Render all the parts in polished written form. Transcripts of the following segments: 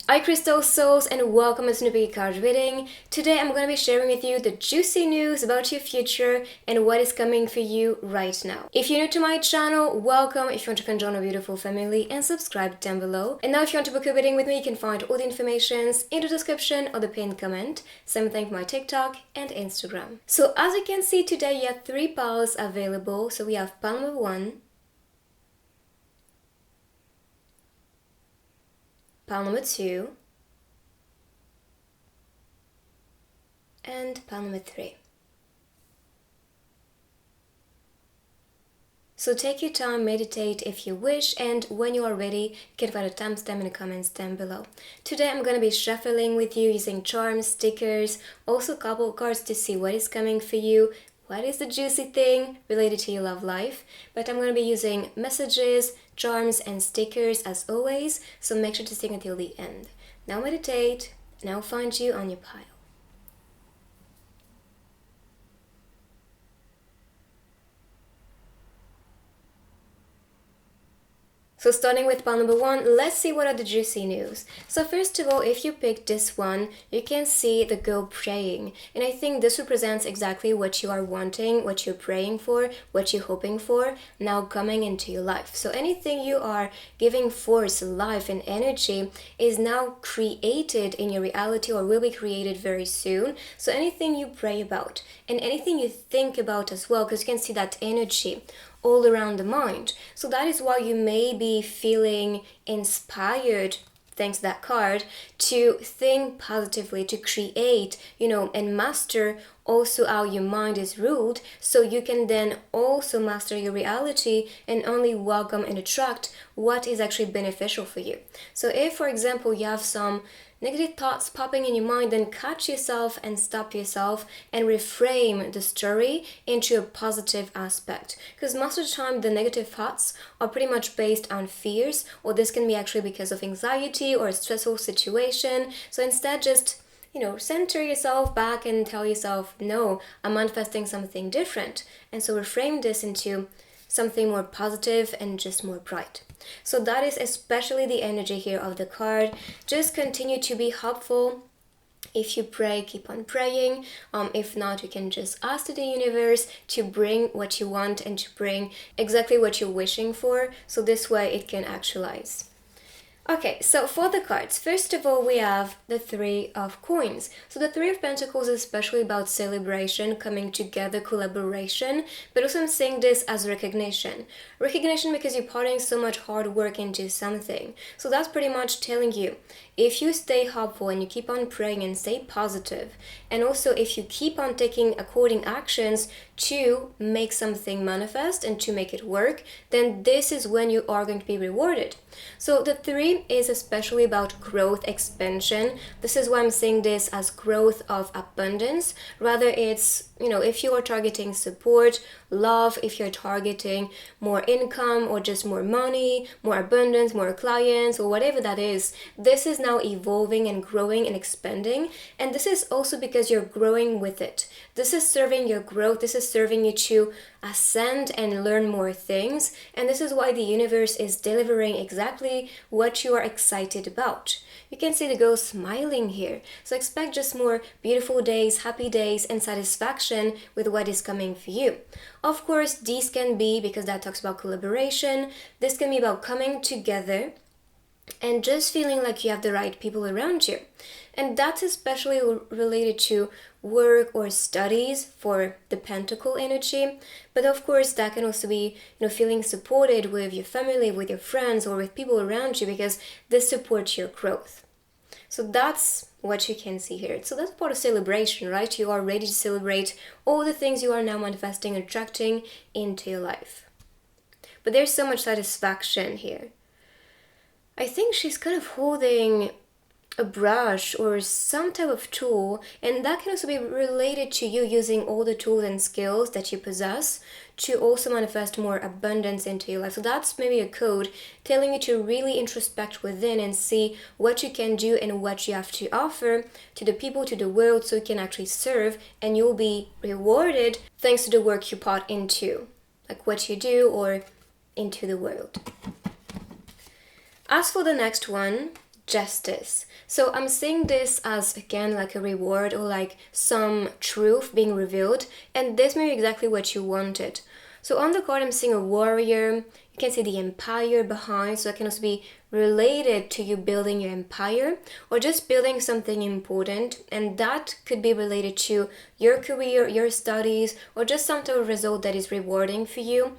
Hi Crystal Souls, and welcome to Snoopy Card Reading. Today I'm going to be sharing with you the juicy news about your future and what is coming for you right now. If you're new to my channel, welcome. If you want to join a beautiful family, and subscribe down below. And now if you want to book a reading with me, you can find all the information in the description or the pinned comment. Same thing for my TikTok and Instagram. So as you can see today, you have 3 piles available. So we have pile number 1, pile number 2, and pile number 3. So take your time, meditate if you wish, and when you are ready, you can find a timestamp in the comments down below. Today I'm going to be shuffling with you using charms, stickers, also couple cards to see what is coming for you, what is the juicy thing related to your love life. But I'm going to be using messages, charms, and stickers as always, so make sure to stick until the end. Now meditate, and I'll find you on your pile. So starting with pile number 1, let's see what are the juicy news. So first of all, if you picked this one, you can see the girl praying. And I think this represents exactly what you are wanting, what you're praying for, what you're hoping for, now coming into your life. So anything you are giving force, life, and energy is now created in your reality or will be created very soon. So anything you pray about and anything you think about as well, because you can see that energy all around the mind. So that is why you may be feeling inspired, thanks to that card, to think positively, to create, and master also how your mind is ruled, so you can then also master your reality and only welcome and attract what is actually beneficial for you. So if, for example, you have some negative thoughts popping in your mind, then catch yourself and stop yourself and reframe the story into a positive aspect. Because most of the time, the negative thoughts are pretty much based on fears, or this can be actually because of anxiety or a stressful situation. So instead, just center yourself back and tell yourself, no, I'm manifesting something different. And so reframe this into something more positive and just more bright. So that is especially the energy here of the card. Just continue to be hopeful. If you pray, keep on praying. If not, you can just ask to the universe to bring what you want and to bring exactly what you're wishing for. So this way it can actualize. Okay, so for the cards, first of all, we have the 3 of Coins. So the 3 of Pentacles is especially about celebration, coming together, collaboration, but also I'm saying this as recognition. Recognition because you're putting so much hard work into something. So that's pretty much telling you, if you stay hopeful and you keep on praying and stay positive, and also if you keep on taking according actions to make something manifest and to make it work, then this is when you are going to be rewarded. So the 3 is especially about growth, expansion. This is why I'm saying this as growth of abundance. Rather, it's, if you are targeting support, love, if you're targeting more income or just more money, more abundance, more clients, or whatever that is, this is now evolving and growing and expanding. And this is also because you're growing with it. This is serving your growth. This is serving you to ascend and learn more things. And this is why the universe is delivering exactly what you are excited about. You can see the girl smiling here. So expect just more beautiful days, happy days, and satisfaction with what is coming for you. Of course, these can be, because that talks about collaboration, this can be about coming together and just feeling like you have the right people around you. And that's especially related to work or studies for the Pentacle energy. But of course, that can also be, feeling supported with your family, with your friends, or with people around you, because this supports your growth. So that's what you can see here. So that's part of celebration, right? You are ready to celebrate all the things you are now manifesting and attracting into your life. But there's so much satisfaction here. I think she's kind of holding a brush or some type of tool, and that can also be related to you using all the tools and skills that you possess to also manifest more abundance into your life. So that's maybe a code telling you to really introspect within and see what you can do and what you have to offer to the people, to the world, so you can actually serve, and you'll be rewarded thanks to the work you put into, like what you do or into the world. As for the next one, justice. So I'm seeing this as, again, like a reward or like some truth being revealed, and this may be exactly what you wanted. So on the card I'm seeing a warrior. You can see the empire behind, so it can also be related to you building your empire or just building something important, and that could be related to your career, your studies, or just some type of result that is rewarding for you.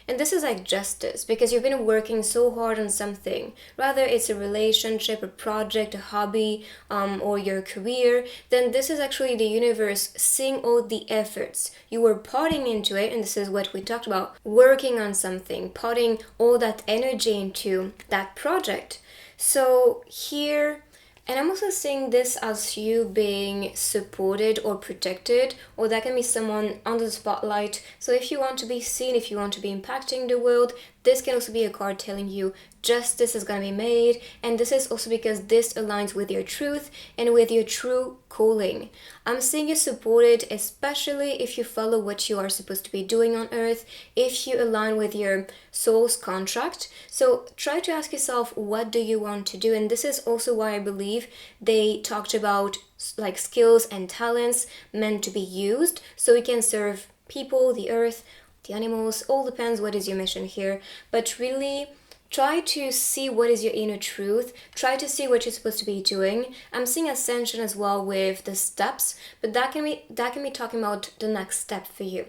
And this is like justice because you've been working so hard on something, whether it's a relationship, a project, a hobby, or your career. Then this is actually the universe seeing all the efforts you were putting into it, and this is what we talked about, working on something, putting all that energy into that project. So here, and I'm also seeing this as you being supported or protected, or that can be someone under the spotlight. So if you want to be seen, if you want to be impacting the world, this can also be a card telling you justice is going to be made. And this is also because this aligns with your truth and with your true calling. I'm seeing you supported, especially if you follow what you are supposed to be doing on earth, if you align with your soul's contract. So try to ask yourself, what do you want to do? And this is also why I believe they talked about like skills and talents meant to be used so we can serve people, the earth, the animals. All depends what is your mission here, but really try to see what is your inner truth. Try to see what you're supposed to be doing. I'm seeing ascension as well with the steps, but that can be talking about the next step for you.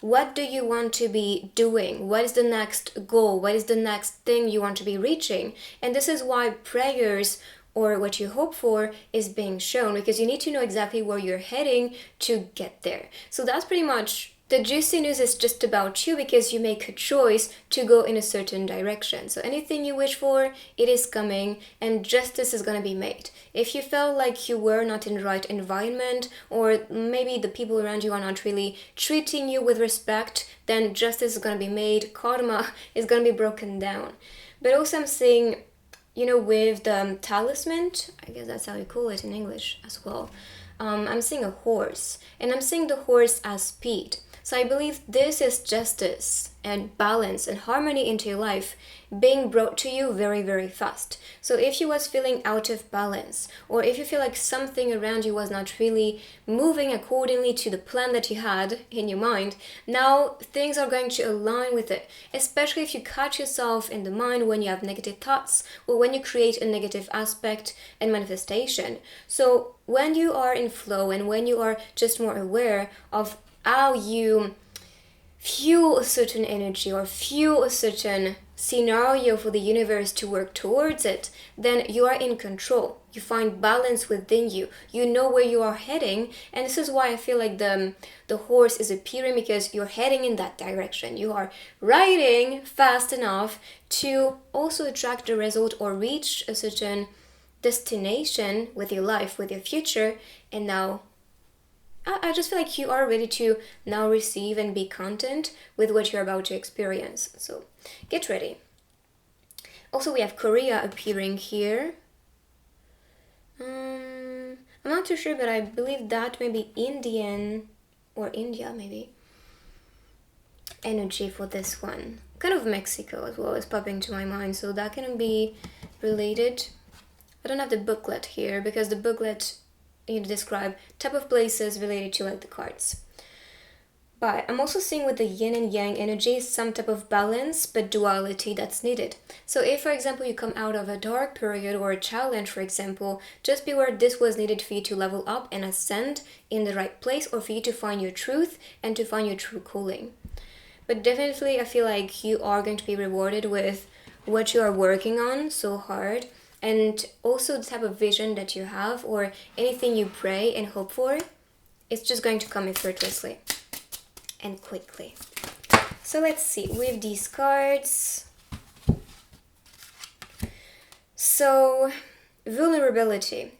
What do you want to be doing? What is the next goal? What is the next thing you want to be reaching? And this is why prayers or what you hope for is being shown, because you need to know exactly where you're heading to get there. So that's pretty much the juicy news. Is just about you because you make a choice to go in a certain direction. So anything you wish for, it is coming, and justice is going to be made. If you felt like you were not in the right environment, or maybe the people around you are not really treating you with respect, then justice is going to be made. Karma is going to be broken down. But also I'm saying, with the talisman, I guess that's how you call it in English as well. I'm seeing a horse, and I'm seeing the horse as speed. So I believe this is justice and balance and harmony into your life being brought to you very, very fast. So if you was feeling out of balance, or if you feel like something around you was not really moving accordingly to the plan that you had in your mind, now things are going to align with it, especially if you catch yourself in the mind when you have negative thoughts or when you create a negative aspect and manifestation. So when you are in flow and when you are just more aware of how you fuel a certain energy or fuel a certain scenario for the universe to work towards it, then you are in control. You find balance within you. You know where you are heading, and this is why I feel like the horse is appearing, because you're heading in that direction. You are riding fast enough to also attract the result or reach a certain destination with your life, with your future, and now I just feel like you are ready to now receive and be content with what you're about to experience. So get ready. Also, we have Korea appearing here. I'm not too sure, but I believe that may be Indian or India, maybe. Energy for this one. Kind of Mexico as well is popping to my mind, so that can be related. I don't have the booklet here because the booklet describe type of places related to like the cards. But I'm also seeing with the yin and yang energy some type of balance but duality that's needed. So if, for example, you come out of a dark period or a challenge, for example, just be aware this was needed for you to level up and ascend in the right place, or for you to find your truth and to find your true calling. But definitely I feel like you are going to be rewarded with what you are working on so hard. And also the type of vision that you have or anything you pray and hope for, it's just going to come effortlessly and quickly. So let's see, with these cards. So vulnerability.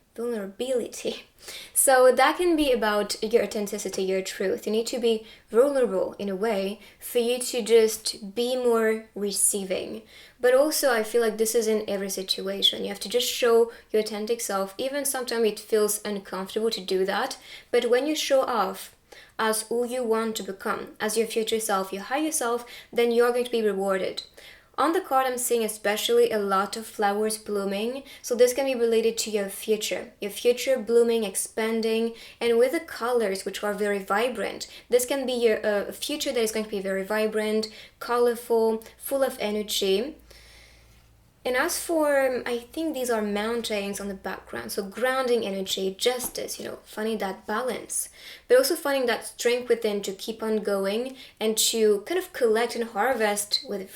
So that can be about your authenticity, your truth. You need to be vulnerable in a way for you to just be more receiving. But also I feel like this is in every situation. You have to just show your authentic self. Even sometimes it feels uncomfortable to do that. But when you show off as who you want to become, as your future self, your higher self, then you're going to be rewarded. On the card, I'm seeing especially a lot of flowers blooming. So this can be related to your future blooming, expanding, and with the colors which are very vibrant. This can be your future that is going to be very vibrant, colorful, full of energy. And as for, I think these are mountains on the background, so grounding energy, justice, finding that balance, but also finding that strength within to keep on going and to kind of collect and harvest with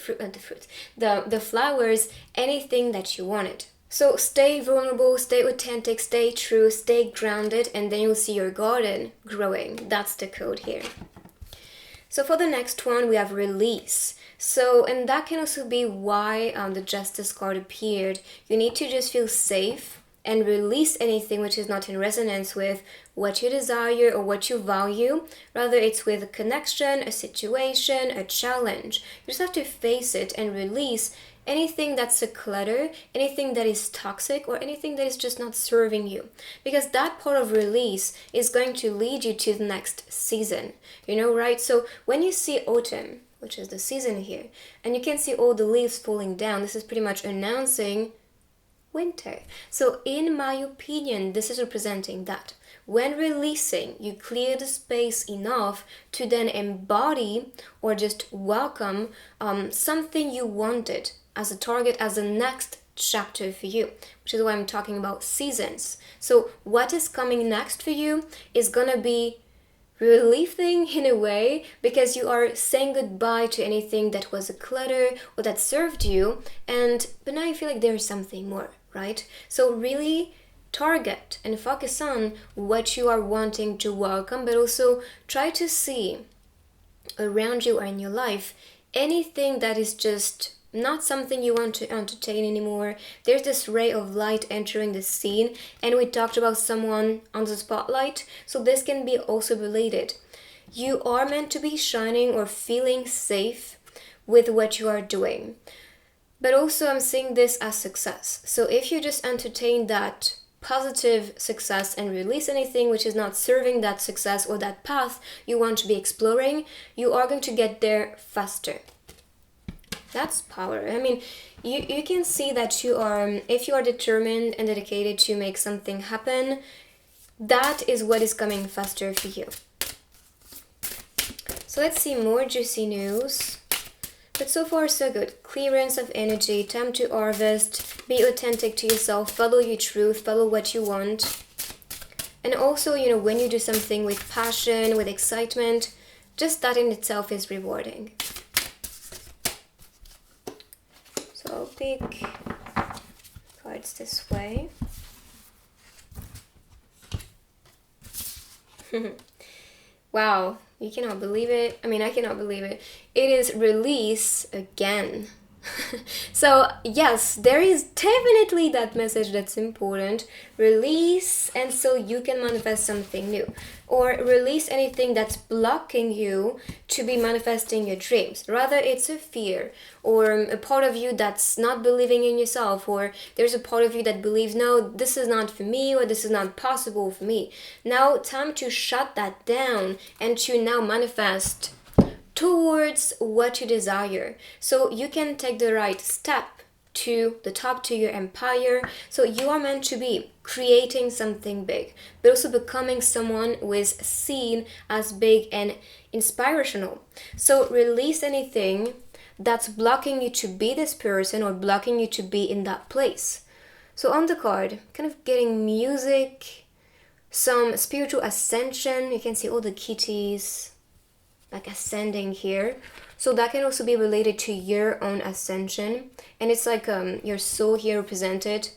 the flowers, anything that you wanted. So stay vulnerable, stay authentic, stay true, stay grounded, and then you'll see your garden growing. That's the code here. So for the next one, we have release. So, and that can also be why the Justice card appeared. You need to just feel safe and release anything which is not in resonance with what you desire or what you value. Rather, it's with a connection, a situation, a challenge. You just have to face it and release anything that's a clutter, anything that is toxic, or anything that is just not serving you. Because that part of release is going to lead you to the next season, right? So when you see autumn, which is the season here, and you can see all the leaves falling down, this is pretty much announcing winter. So in my opinion, this is representing that. When releasing, you clear the space enough to then embody or just welcome something you wanted as a target, as a next chapter for you, which is why I'm talking about seasons. So what is coming next for you is gonna be relieving in a way, because you are saying goodbye to anything that was a clutter or that served you, but now you feel like there is something more, right? So really target and focus on what you are wanting to welcome, but also try to see around you or in your life anything that is just not something you want to entertain anymore. There's this ray of light entering the scene, and we talked about someone on the spotlight, so this can be also related. You are meant to be shining or feeling safe with what you are doing, but also I'm seeing this as success. So if you just entertain that positive success and release anything which is not serving that success or that path you want to be exploring, you are going to get there faster. That's power. I mean, you can see that you are, if you are determined and dedicated to make something happen, that is what is coming faster for you. So let's see more juicy news. But so far so good. Clearance of energy, time to harvest, be authentic to yourself, follow your truth, follow what you want. And also, when you do something with passion, with excitement, just that in itself is rewarding. So I'll pick cards this way. Wow, you cannot believe it. I mean, I cannot believe it. It is release again. So yes, there is definitely that message that's important. Release, and so you can manifest something new, or release anything that's blocking you to be manifesting your dreams. Rather, it's a fear or a part of you that's not believing in yourself, or there's a part of you that believes, no, this is not for me, or this is not possible for me. Now time to shut that down and to now manifest towards what you desire, so you can take the right step to the top, to your empire. So you are meant to be creating something big, but also becoming someone who is seen as big and inspirational. So release anything that's blocking you to be this person or blocking you to be in that place. So on the card, kind of getting music, some spiritual ascension. You can see all the kitties like ascending here. So that can also be related to your own ascension, and it's like your soul here represented,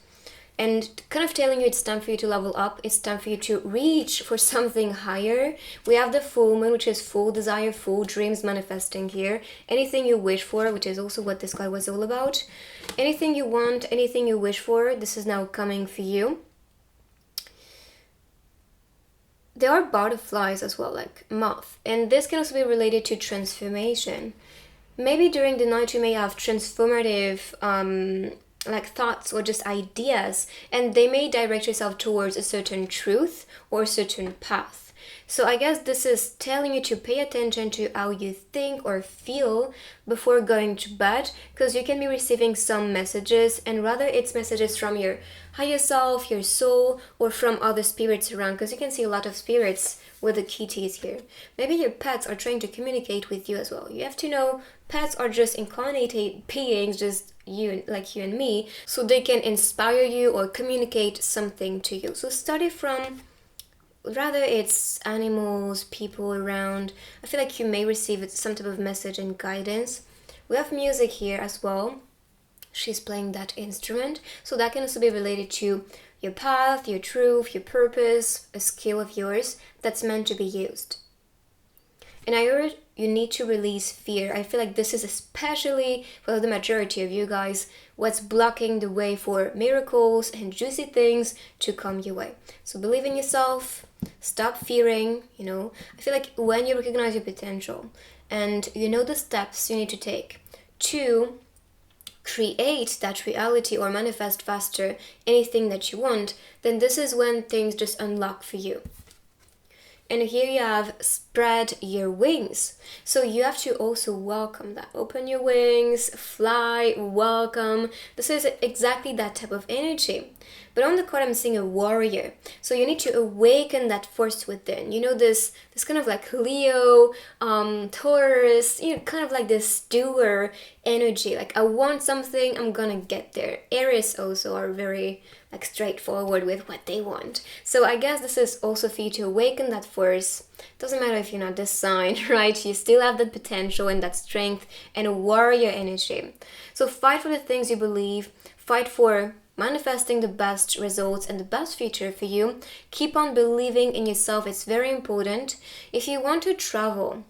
and kind of telling you it's time for you to level up, it's time for you to reach for something higher. We have the full moon, which is full desire, full dreams manifesting here. Anything you wish for, which is also what this card was all about. Anything you want, anything you wish for, this is now coming for you. There are butterflies as well, like moth, and this can also be related to transformation. Maybe during the night you may have transformative like thoughts or just ideas, and they may direct yourself towards a certain truth or a certain path. So I guess this is telling you to pay attention to how you think or feel before going to bed, because you can be receiving some messages, and rather it's messages from your higher self, your soul, or from other spirits around, because you can see a lot of spirits with the kitties here. Maybe your pets are trying to communicate with you as well. You have to know pets are just incarnated beings, just you, like you and me, so they can inspire you or communicate something to you. So study from, rather it's animals, people around. I feel like you may receive some type of message and guidance. We have music here as well. She's playing that instrument, so that can also be related to your path, your truth, your purpose, a skill of yours that's meant to be used. And I heard you need to release fear. I feel like this is especially for the majority of you guys what's blocking the way for miracles and juicy things to come your way. So believe in yourself, stop fearing, I feel like when you recognize your potential and you know the steps you need to take to create that reality or manifest faster anything that you want, then this is when things just unlock for you. And here you have spread your wings. So you have to also welcome that. Open your wings, fly, welcome. This is exactly that type of energy. But on the card, I'm seeing a warrior. So you need to awaken that force within. This kind of like Leo, Taurus, kind of like this doer energy. Like, I want something, I'm gonna get there. Aries also are very like straightforward with what they want. So I guess this is also for you to awaken that force. Doesn't matter if you're not this sign, right? You still have that potential and that strength and a warrior energy. So fight for the things you believe. Fight for manifesting the best results and the best future for you. Keep on believing in yourself. It's very important. If you want to travel,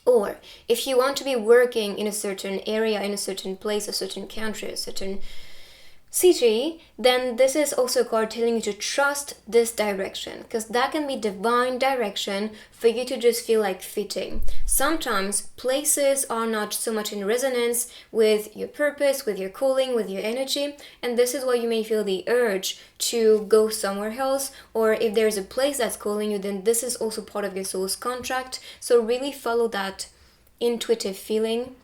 or if you want to be working in a certain area, in a certain place, a certain country, a certain city, then this is also a card telling you to trust this direction, because that can be divine direction for you to just feel like fitting. Sometimes places are not so much in resonance with your purpose, with your calling, with your energy, and this is why you may feel the urge to go somewhere else. Or if there's a place that's calling you, then this is also part of your soul's contract. So really follow that intuitive feeling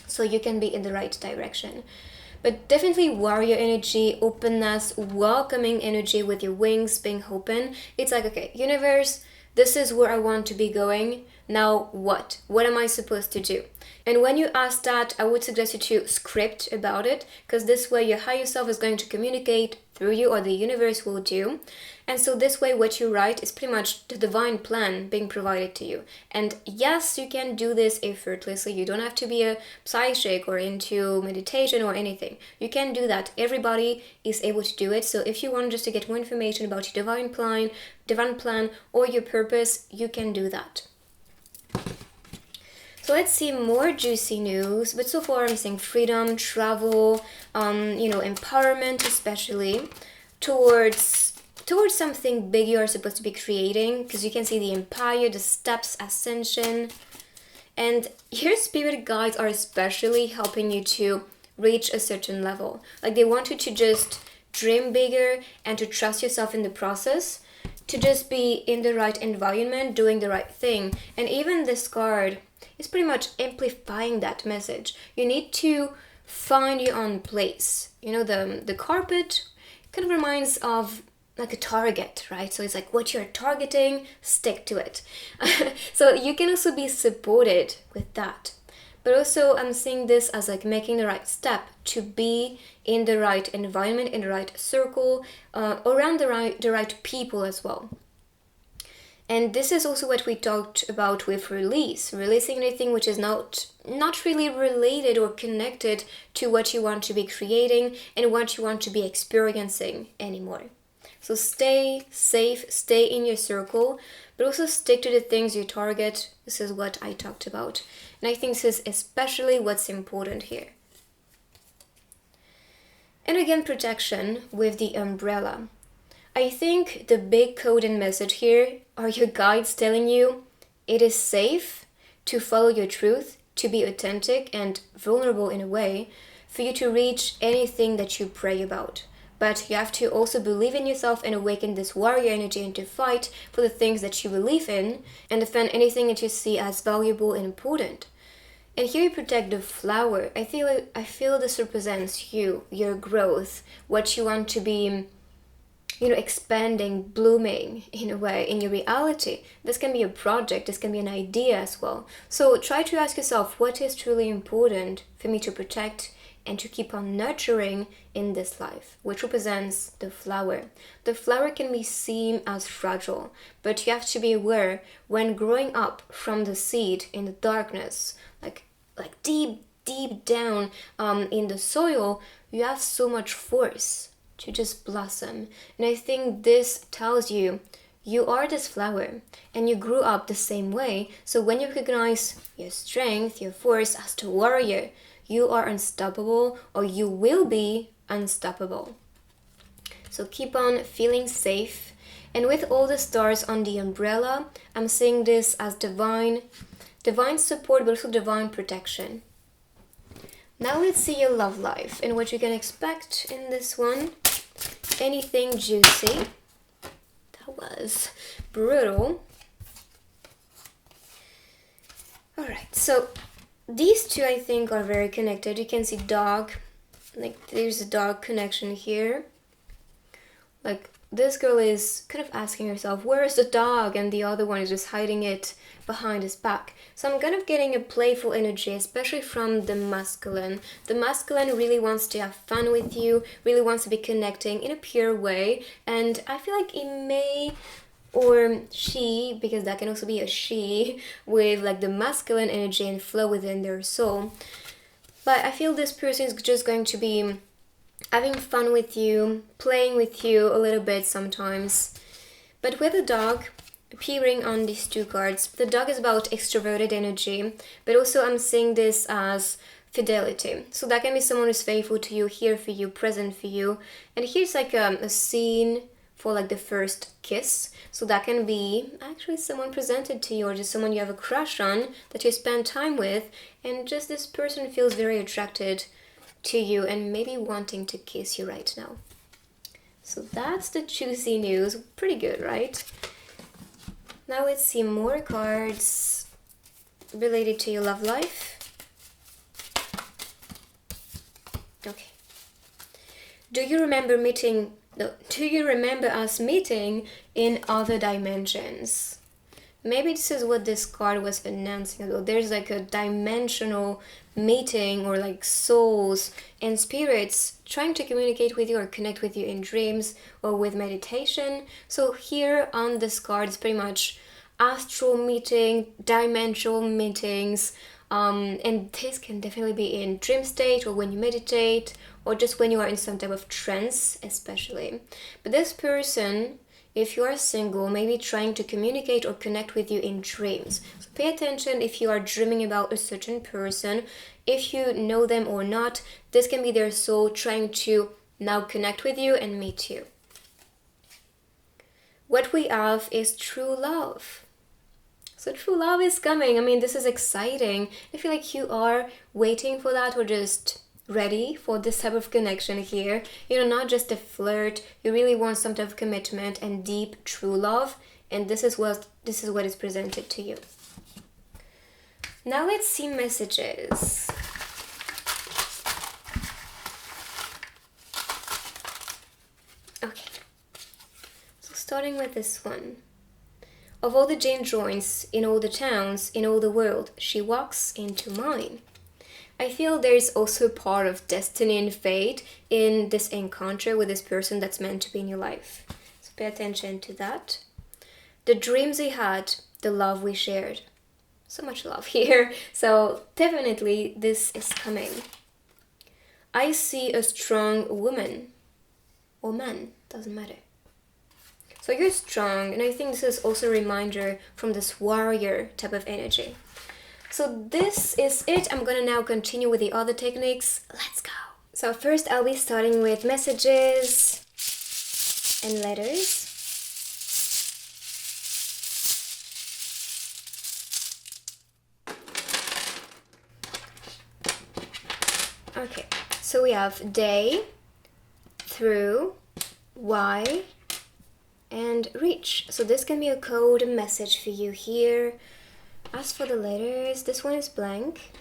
so you can be in the right direction. But definitely warrior energy, openness, welcoming energy with your wings being open. It's like, okay, universe, this is where I want to be going. Now what? What am I supposed to do? And when you ask that, I would suggest you to script about it, because this way your higher self is going to communicate through you, or the universe will do. And so this way what you write is pretty much the divine plan being provided to you. And yes, you can do this effortlessly. You don't have to be a psychic or into meditation or anything. You can do that. Everybody is able to do it. So if you want just to get more information about your divine plan or your purpose, you can do that. So let's see more juicy news. But so far I'm seeing freedom, travel, empowerment, especially towards something big you are supposed to be creating, because you can see the empire, the steps, ascension. And your spirit guides are especially helping you to reach a certain level. Like, they want you to just dream bigger and to trust yourself in the process, to just be in the right environment, doing the right thing. And even this card is pretty much amplifying that message. You need to find your own place. The carpet kind of reminds of like a target, right? So it's like what you're targeting, stick to it. So you can also be supported with that. But also I'm seeing this as like making the right step to be in the right environment, in the right circle, around the right people as well. And this is also what we talked about with releasing anything which is not really related or connected to what you want to be creating and what you want to be experiencing anymore. So stay safe, stay in your circle, but also stick to the things you target. This is what I talked about. And I think this is especially what's important here. And again, protection with the umbrella. I think the big code and message here are your guides telling you it is safe to follow your truth, to be authentic and vulnerable in a way, for you to reach anything that you pray about. But you have to also believe in yourself and awaken this warrior energy and to fight for the things that you believe in and defend anything that you see as valuable and important. And here you protect the flower. I feel this represents you, your growth, what you want to be, expanding, blooming in a way in your reality. This can be a project, this can be an idea as well. So try to ask yourself, what is truly important for me to protect and to keep on nurturing in this life, which represents the flower. The flower can be seen as fragile, but you have to be aware when growing up from the seed in the darkness, like deep down in the soil, you have so much force to just blossom. And I think this tells you you are this flower and you grew up the same way. So when you recognize your strength, your force as the warrior, you are unstoppable, or you will be unstoppable. So keep on feeling safe. And with all the stars on the umbrella, I'm seeing this as divine support, but also divine protection. Now let's see your love life and what you can expect in this one. Anything juicy? That was brutal. Alright, so these two I think are very connected. You can see dog, like there's a dog connection here. Like this girl is kind of asking herself, where is the dog? And the other one is just hiding it behind his back. So I'm kind of getting a playful energy, especially from the masculine. The masculine really wants to have fun with you, really wants to be connecting in a pure way. And I feel like it may, or she, because that can also be a she, with like the masculine energy and flow within their soul. But I feel this person is just going to be having fun with you, playing with you a little bit sometimes. But with the dog appearing on these two cards, the dog is about extroverted energy, but also I'm seeing this as fidelity. So that can be someone who's faithful to you, here for you, present for you. And here's like a scene for like the first kiss. So that can be actually someone presented to you, or just someone you have a crush on that you spend time with, and just this person feels very attracted to you and maybe wanting to kiss you right now. So that's the juicy news. Pretty good, right? Now let's see more cards related to your love life. Okay. Do you remember us meeting in other dimensions? Maybe this is what this card was announcing about. There's like a dimensional meeting, or like souls and spirits trying to communicate with you or connect with you in dreams or with meditation. So here on this card is pretty much astral meeting, dimensional meetings, and this can definitely be in dream state, or when you meditate, or just when you are in some type of trance especially. But this person, if you are single, maybe trying to communicate or connect with you in dreams. So pay attention if you are dreaming about a certain person. If you know them or not, this can be their soul trying to now connect with you and meet you. What we have is true love. So true love is coming. I mean, this is exciting. I feel like you are waiting for that, or just ready for this type of connection here. Not just a flirt. You really want some type of commitment and deep true love, and this is what is presented to you. Now let's see messages. Okay, so starting with this one. Of all the Jane joints in all the towns in all the world, she walks into mine. I feel there's also part of destiny and fate in this encounter with this person that's meant to be in your life. So pay attention to that. The dreams we had, the love we shared. So much love here. So definitely this is coming. I see a strong woman or man, doesn't matter. So you're strong, and I think this is also a reminder from this warrior type of energy. So this is it. I'm gonna now continue with the other techniques. Let's go. So first I'll be starting with messages and letters. Okay, So we have day, through, why, and reach. So this can be a code, a message for you here. As for the letters, this one is blank.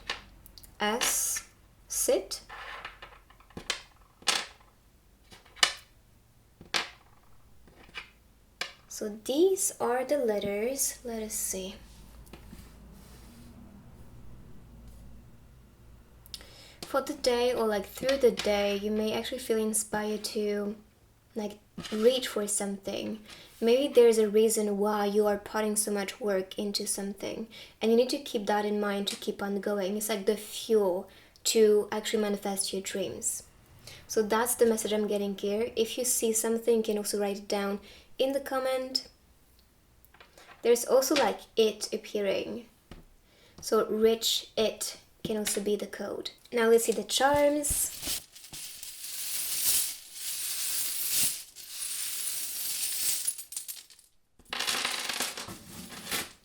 S, sit. So these are the letters. Let us see. For the day, or like through the day, you may actually feel inspired to like reach for something. Maybe there's a reason why you are putting so much work into something, and you need to keep that in mind to keep on going. It's like the fuel to actually manifest your dreams. So that's the message I'm getting here. If you see something, you can also write it down in the comment. There's also like it appearing. So rich it can also be the code. Now let's see the charms.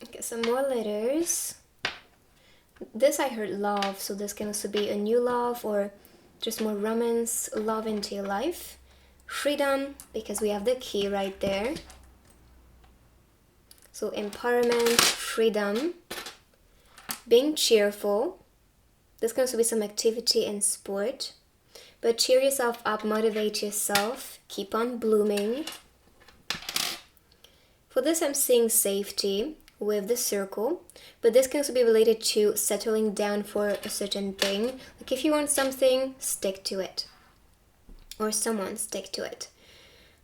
Okay, some more letters. This I heard love, so this can also be a new love or just more romance, love into your life. Freedom, because we have the key right there. So empowerment, freedom, being cheerful. This can also be some activity and sport. But cheer yourself up, motivate yourself, keep on blooming. For this I'm seeing safety with the circle, but this can also be related to settling down for a certain thing. Like if you want something, stick to it. Or someone, stick to it.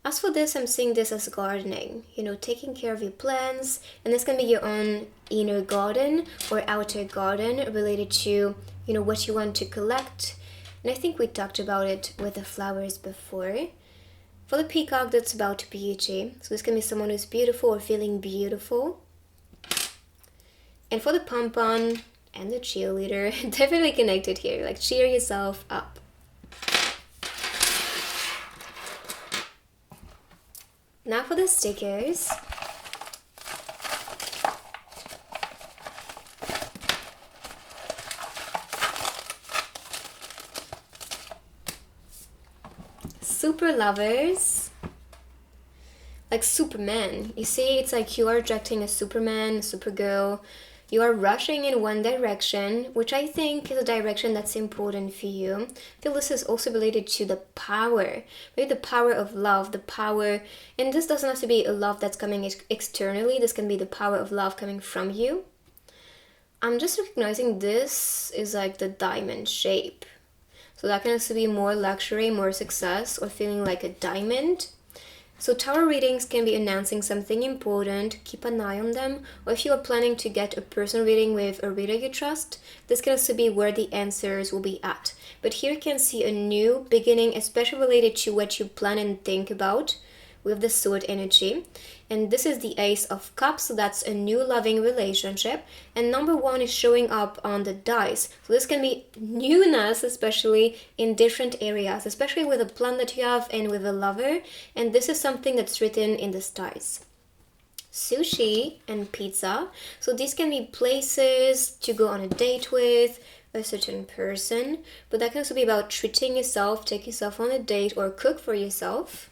As for this, I'm seeing this as gardening, taking care of your plants, and this can be your own inner garden or outer garden related to, what you want to collect. And I think we talked about it with the flowers before. For the peacock, that's about beauty. So this can be someone who's beautiful or feeling beautiful. And for the pom-pom and the cheerleader, definitely connected here, like cheer yourself up. Now for the stickers. Super lovers. Like Superman. You see, it's like you are attracting a Superman, a Supergirl. You are rushing in one direction, which I think is a direction that's important for you. I feel this is also related to the power. Maybe the power of love, the power, and this doesn't have to be a love that's coming externally. This can be the power of love coming from you. I'm just recognizing this is like the diamond shape. So that can also be more luxury, more success, or feeling like a diamond. So tarot readings can be announcing something important, keep an eye on them, or if you are planning to get a personal reading with a reader you trust, this can also be where the answers will be at. But here you can see a new beginning, especially related to what you plan and think about with the sword energy. And this is the Ace of Cups, so that's a new loving relationship. And number 1 is showing up on the dice. So this can be newness, especially in different areas, especially with a plan that you have and with a lover. And this is something that's written in the stars. Sushi and pizza. So these can be places to go on a date with a certain person. But that can also be about treating yourself, take yourself on a date, or cook for yourself.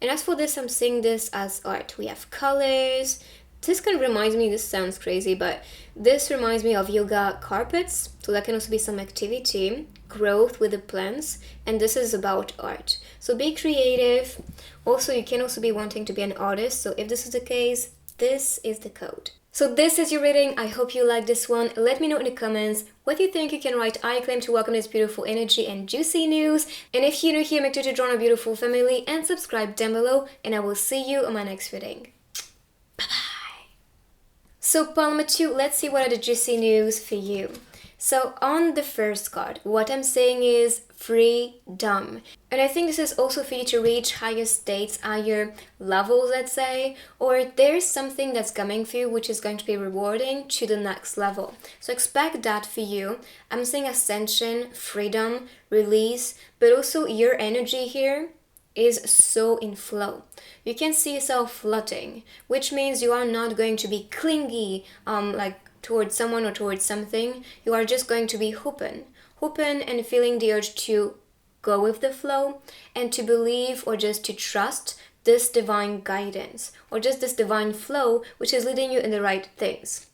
And as for this, I'm seeing this as art. We have colors. This kind of reminds me, this sounds crazy, but this reminds me of yoga carpets. So that can also be some activity, growth with the plants. And this is about art. So be creative. Also, you can also be wanting to be an artist. So if this is the case, this is the code. So this is your reading. I hope you like this one. Let me know in the comments what you think. You can write I claim to welcome this beautiful energy and juicy news. And if you're new here, make sure to join our beautiful family and subscribe down below. And I will see you on my next reading. Bye-bye. So pile number 2, let's see what are the juicy news for you. So on the first card, what I'm saying is freedom. And I think this is also for you to reach higher states, higher levels, let's say, or there's something that's coming for you which is going to be rewarding to the next level. So expect that for you. I'm saying ascension, freedom, release, but also your energy here is so in flow. You can see yourself floating, which means you are not going to be clingy, like towards someone or towards something. You are just going to be open open and feeling the urge to go with the flow and to believe or just to trust this divine guidance or just this divine flow which is leading you in the right things.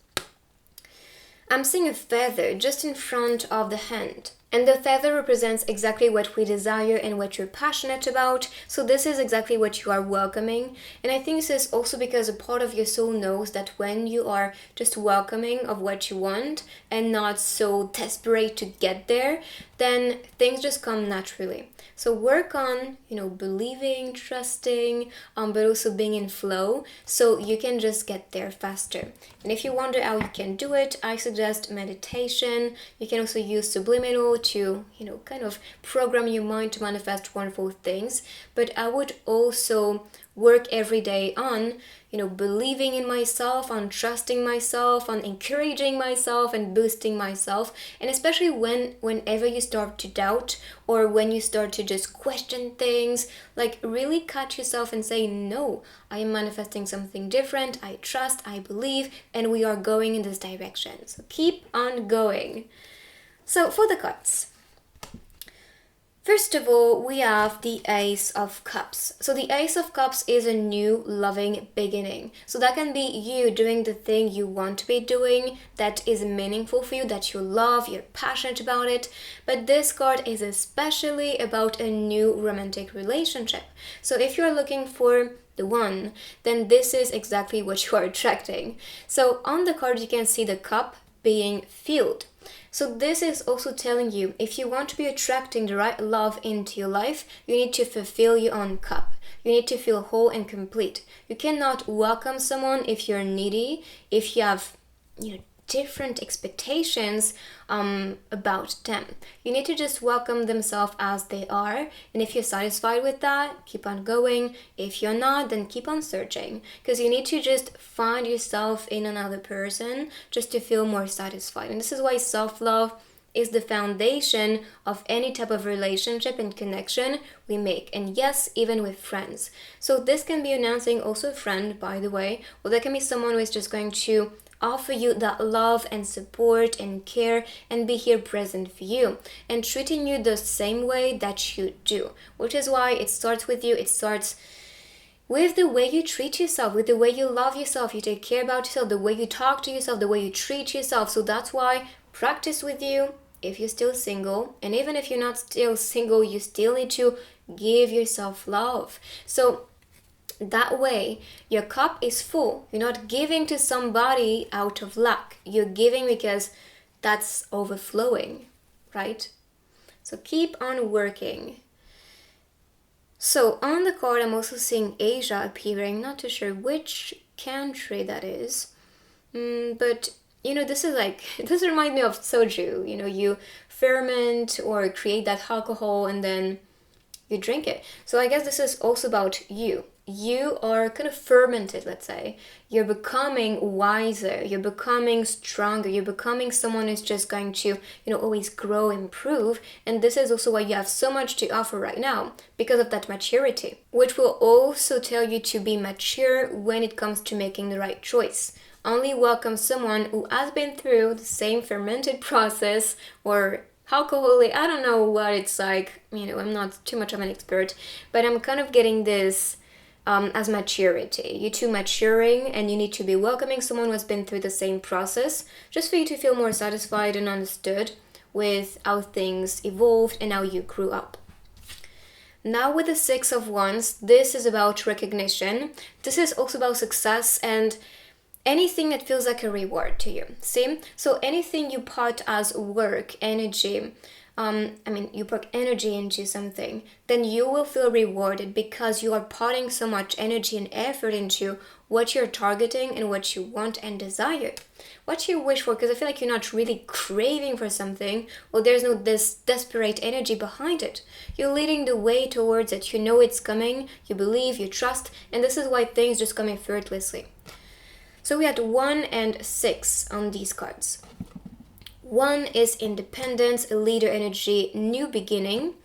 I'm seeing a feather just in front of the hand. And the feather represents exactly what we desire and what you're passionate about. So this is exactly what you are welcoming. And I think this is also because a part of your soul knows that when you are just welcoming of what you want and not so desperate to get there, then things just come naturally. So work on, believing, trusting, but also being in flow so you can just get there faster. And if you wonder how you can do it, I suggest meditation. You can also use subliminal to, kind of program your mind to manifest wonderful things. But I would also work every day on, believing in myself, on trusting myself, on encouraging myself and boosting myself. And especially whenever you start to doubt or when you start to just question things, like really catch yourself and say, no, I am manifesting something different. I trust, I believe, and we are going in this direction. So keep on going. So for the cards. First of all, we have the Ace of Cups. So the Ace of Cups is a new loving beginning. So that can be you doing the thing you want to be doing, that is meaningful for you, that you love, you're passionate about it. But this card is especially about a new romantic relationship. So if you're looking for the one, then this is exactly what you are attracting. So on the card, you can see the cup being filled. So this is also telling you, if you want to be attracting the right love into your life, you need to fulfill your own cup. You need to feel whole and complete. You cannot welcome someone if you're needy, if you have, different expectations about them. You need to just welcome themselves as they are. And if you're satisfied with that, keep on going. If you're not, then keep on searching. Because you need to just find yourself in another person just to feel more satisfied. And this is why self-love is the foundation of any type of relationship and connection we make. And yes, even with friends. So this can be announcing also a friend, by the way, or there can be someone who is just going to offer you that love and support and care and be here present for you and treating you the same way that you do, which is why it starts with you. It starts with the way you treat yourself, with the way you love yourself, you take care about yourself, the way you talk to yourself, the way you treat yourself. So that's why practice with you if you're still single, and even if you're not still single, you still need to give yourself love. So that way, your cup is full. You're not giving to somebody out of lack. You're giving because that's overflowing, right? So keep on working. So on the card, I'm also seeing Asia appearing. Not too sure which country that is. But, this is this reminds me of soju. You ferment or create that alcohol and then you drink it. So I guess this is also about you. You are kind of fermented, let's say. You're becoming wiser, you're becoming stronger, you're becoming someone who's just going to, always grow, improve. And this is also why you have so much to offer right now, because of that maturity, which will also tell you to be mature when it comes to making the right choice. Only welcome someone who has been through the same fermented process or alcoholic. I don't know what it's like, I'm not too much of an expert, but I'm kind of getting this as maturity. You're too maturing and you need to be welcoming someone who has been through the same process just for you to feel more satisfied and understood with how things evolved and how you grew up. Now with the Six of Wands, this is about recognition. This is also about success and anything that feels like a reward to you. See? So anything you put as work, energy, you put energy into something, then you will feel rewarded because you are putting so much energy and effort into what you're targeting and what you want and desire. What you wish for, because I feel like you're not really craving for something, or there's no this desperate energy behind it. You're leading the way towards it. You know it's coming, you believe, you trust, and this is why things just come effortlessly. So we had 1 and 6 on these cards. 1 is independence, leader energy, new beginning.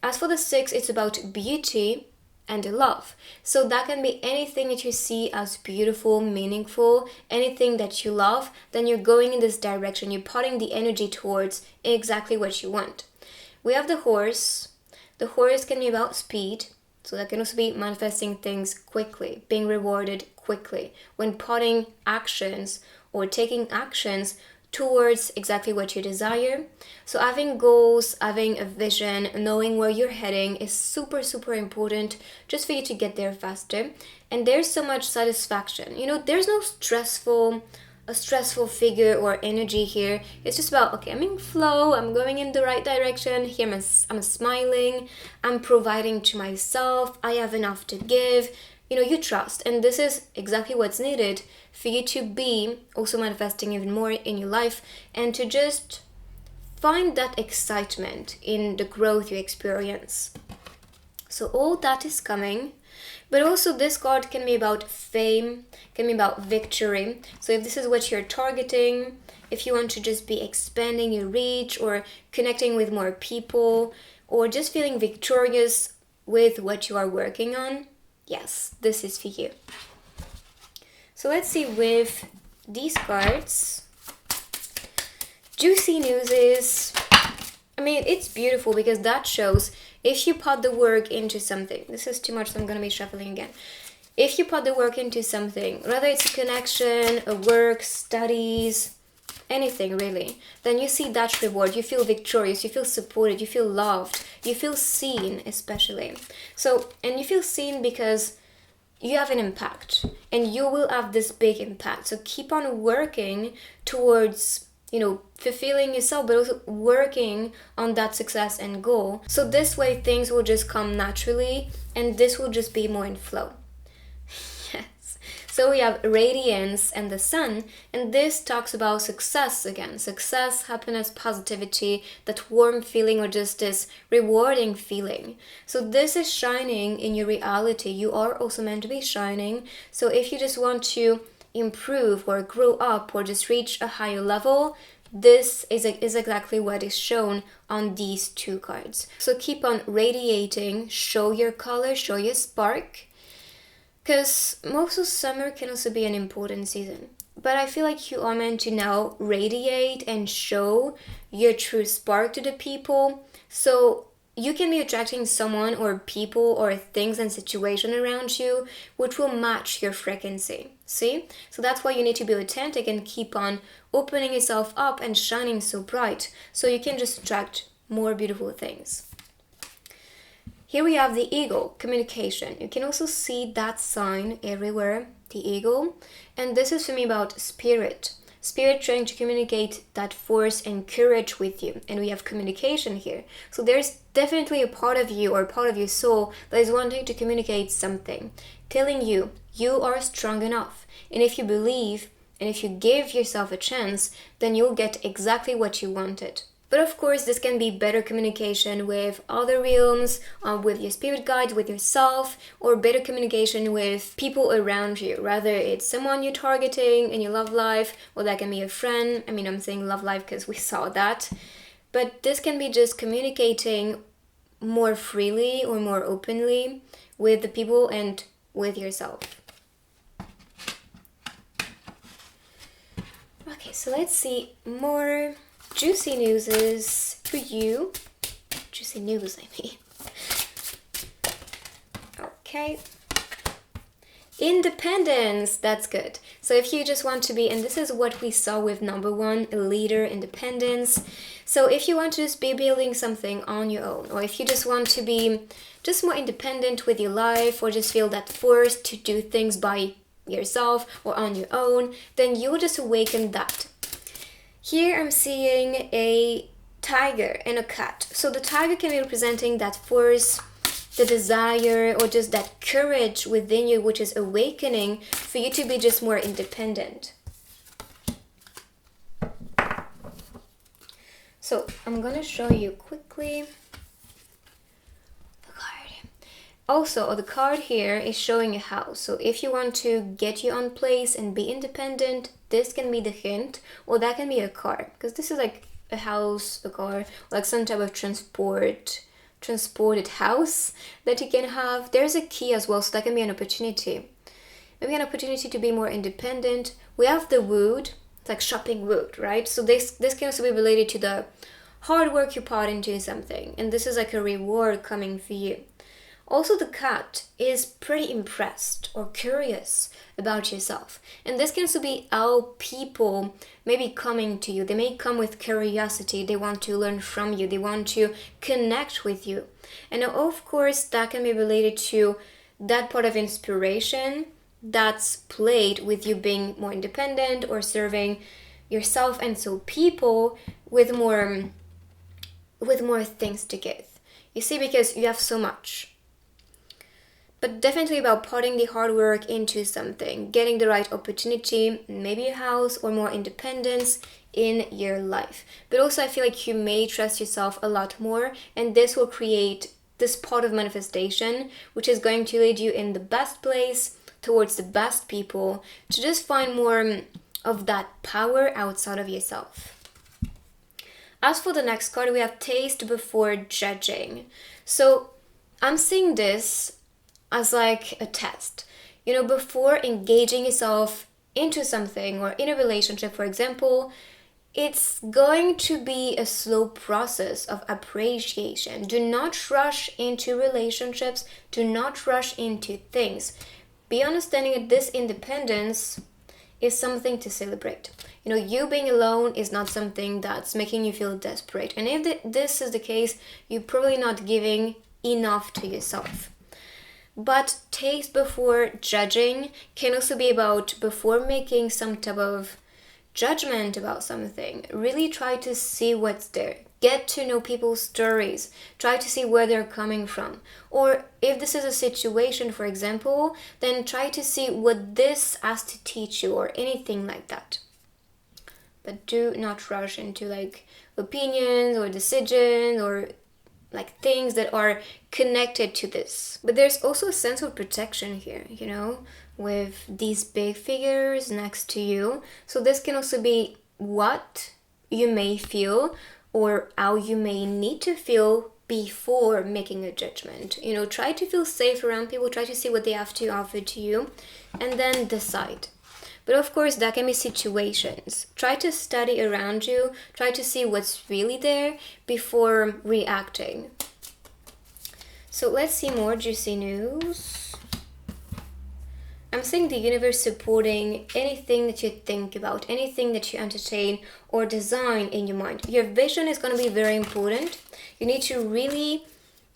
As for the 6, it's about beauty, and the love. So that can be anything that you see as beautiful, meaningful, anything that you love, then you're going in this direction. You're putting the energy towards exactly what you want. We have the horse. The horse can be about speed. So that can also be manifesting things quickly, being rewarded quickly, when putting actions or taking actions towards exactly what you desire. So having goals, having a vision, knowing where you're heading is super, super important just for you to get there faster. And there's so much satisfaction. There's no stressful figure or energy here. It's just about, okay, I'm in flow, I'm going in the right direction. Here I'm smiling, I'm providing to myself, I have enough to give. You trust, and this is exactly what's needed for you to be also manifesting even more in your life, and to just find that excitement in the growth you experience. So all that is coming. But also this card can be about fame, can be about victory. So if this is what you're targeting, if you want to just be expanding your reach or connecting with more people, or just feeling victorious with what you are working on, yes, this is for you. So let's see with these cards. Juicy news is, it's beautiful because that shows if you put the work into something. This is too much, so I'm going to be shuffling again. If you put the work into something, whether it's a connection, a work, studies, anything really, then you see that reward. You feel victorious, you feel supported, you feel loved, you feel seen especially. So, and you feel seen because you have an impact and you will have this big impact. So keep on working towards fulfilling yourself, but also working on that success and goal. So this way things will just come naturally and this will just be more in flow. Yes. So we have radiance and the sun, and this talks about success again. Success, happiness, positivity, that warm feeling or just this rewarding feeling. So this is shining in your reality. You are also meant to be shining. So if you just want to improve or grow up or just reach a higher level, this is exactly what is shown on these two cards. So keep on radiating, show your color, show your spark, because most of summer can also be an important season. But I feel like you are meant to now radiate and show your true spark to the people. So you can be attracting someone or people or things and situation around you which will match your frequency. See? So that's why you need to be authentic and keep on opening yourself up and shining so bright so you can just attract more beautiful things. Here we have the eagle, communication. You can also see that sign everywhere, the eagle. And this is for me about spirit. Spirit trying to communicate that force and courage with you. And we have communication here. So there's definitely a part of you or part of your soul that is wanting to communicate something, telling you you are strong enough. And if you believe and if you give yourself a chance, then you'll get exactly what you wanted. But of course, this can be better communication with other realms, with your spirit guides, with yourself, or better communication with people around you. Rather, it's someone you're targeting in your love life, or that can be a friend. I'm saying love life because we saw that. But this can be just communicating more freely or more openly with the people and with yourself. Okay, so let's see more juicy news is for you. Juicy news, Okay. Independence, that's good. So if you just want to be, and this is what we saw with number 1, a leader, independence. So if you want to just be building something on your own, or if you just want to be just more independent with your life, or just feel that force to do things by yourself or on your own, then you'll just awaken that. Here I'm seeing a tiger and a cat. So the tiger can be representing that force, the desire, or just that courage within you, which is awakening for you to be just more independent. So I'm gonna show you quickly the card. Also, the card here is showing a house. So if you want to get your own place and be independent, this can be the hint, or that can be a car, because this is like a house, a car, like some type of transport transported house that you can have. There's a key as well, so that can be an opportunity. Maybe an opportunity to be more independent. We have the wood, it's like shopping wood, right? So this can also be related to the hard work you put into something, and this is like a reward coming for you. Also, the cat is pretty impressed or curious about yourself. And this can also be how people may be coming to you. They may come with curiosity. They want to learn from you. They want to connect with you. And of course, that can be related to that part of inspiration that's played with you being more independent or serving yourself. And so people with more things to give. You see, because you have so much. But definitely about putting the hard work into something, getting the right opportunity, maybe a house or more independence in your life. But also I feel like you may trust yourself a lot more, and this will create this part of manifestation, which is going to lead you in the best place, towards the best people, to just find more of that power outside of yourself. As for the next card, we have taste before judging. So I'm seeing this as like a test. You know, before engaging yourself into something or in a relationship, for example, it's going to be a slow process of appreciation. Do not rush into relationships. Do not rush into things. Be understanding that this independence is something to celebrate. You know, you being alone is not something that's making you feel desperate. And if this is the case, you're probably not giving enough to yourself. But taste before judging can also be about before making some type of judgment about something. Really try to see what's there. Get to know people's stories. Try to see where they're coming from. Or if this is a situation, for example, then try to see what this has to teach you or anything like that. But do not rush into like opinions or decisions or like things that are connected to this. But there's also a sense of protection here, you know, with these big figures next to you. So this can also be what you may feel or how you may need to feel before making a judgment. You know, try to feel safe around people, try to see what they have to offer to you, and then decide. But of course, that can be situations. Try to study around you. Try to see what's really there before reacting. So let's see more juicy news. I'm seeing the universe supporting anything that you think about, anything that you entertain or design in your mind. Your vision is going to be very important. You need to really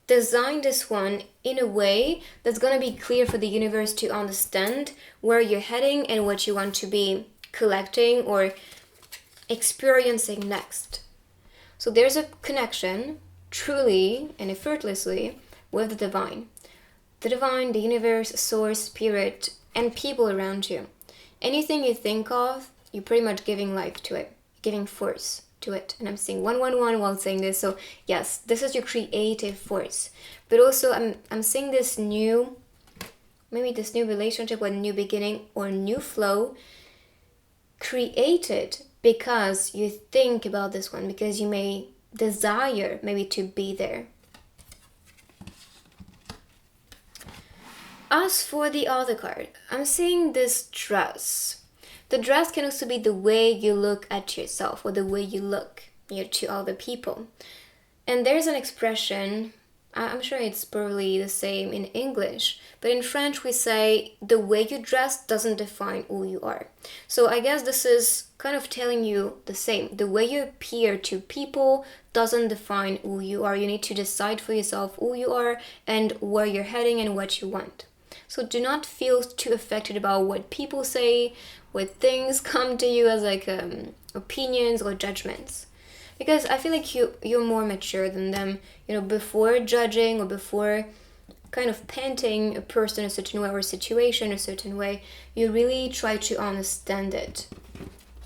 design this one in a way that's going to be clear for the universe to understand where you're heading and what you want to be collecting or experiencing next. So there's a connection, truly and effortlessly, with the divine. The divine, the universe, source, spirit, and people around you. Anything you think of, you're pretty much giving life to it, giving force to it. And I'm saying 111 while saying this. So yes, this is your creative force. But also I'm seeing this new, maybe this new relationship or new beginning or new flow created because you think about this one, because you may desire maybe to be there. As for the other card, I'm seeing this dress. The dress can also be the way you look at yourself or the way you look to other people. And there's an expression, I'm sure it's probably the same in English, but in French we say the way you dress doesn't define who you are. So I guess this is kind of telling you the same. The way you appear to people doesn't define who you are. You need to decide for yourself who you are and where you're heading and what you want. So do not feel too affected about what people say, what things come to you as like opinions or judgments. Because I feel like you're more mature than them. You know, before judging or before kind of painting a person a certain way or a situation a certain way, you really try to understand it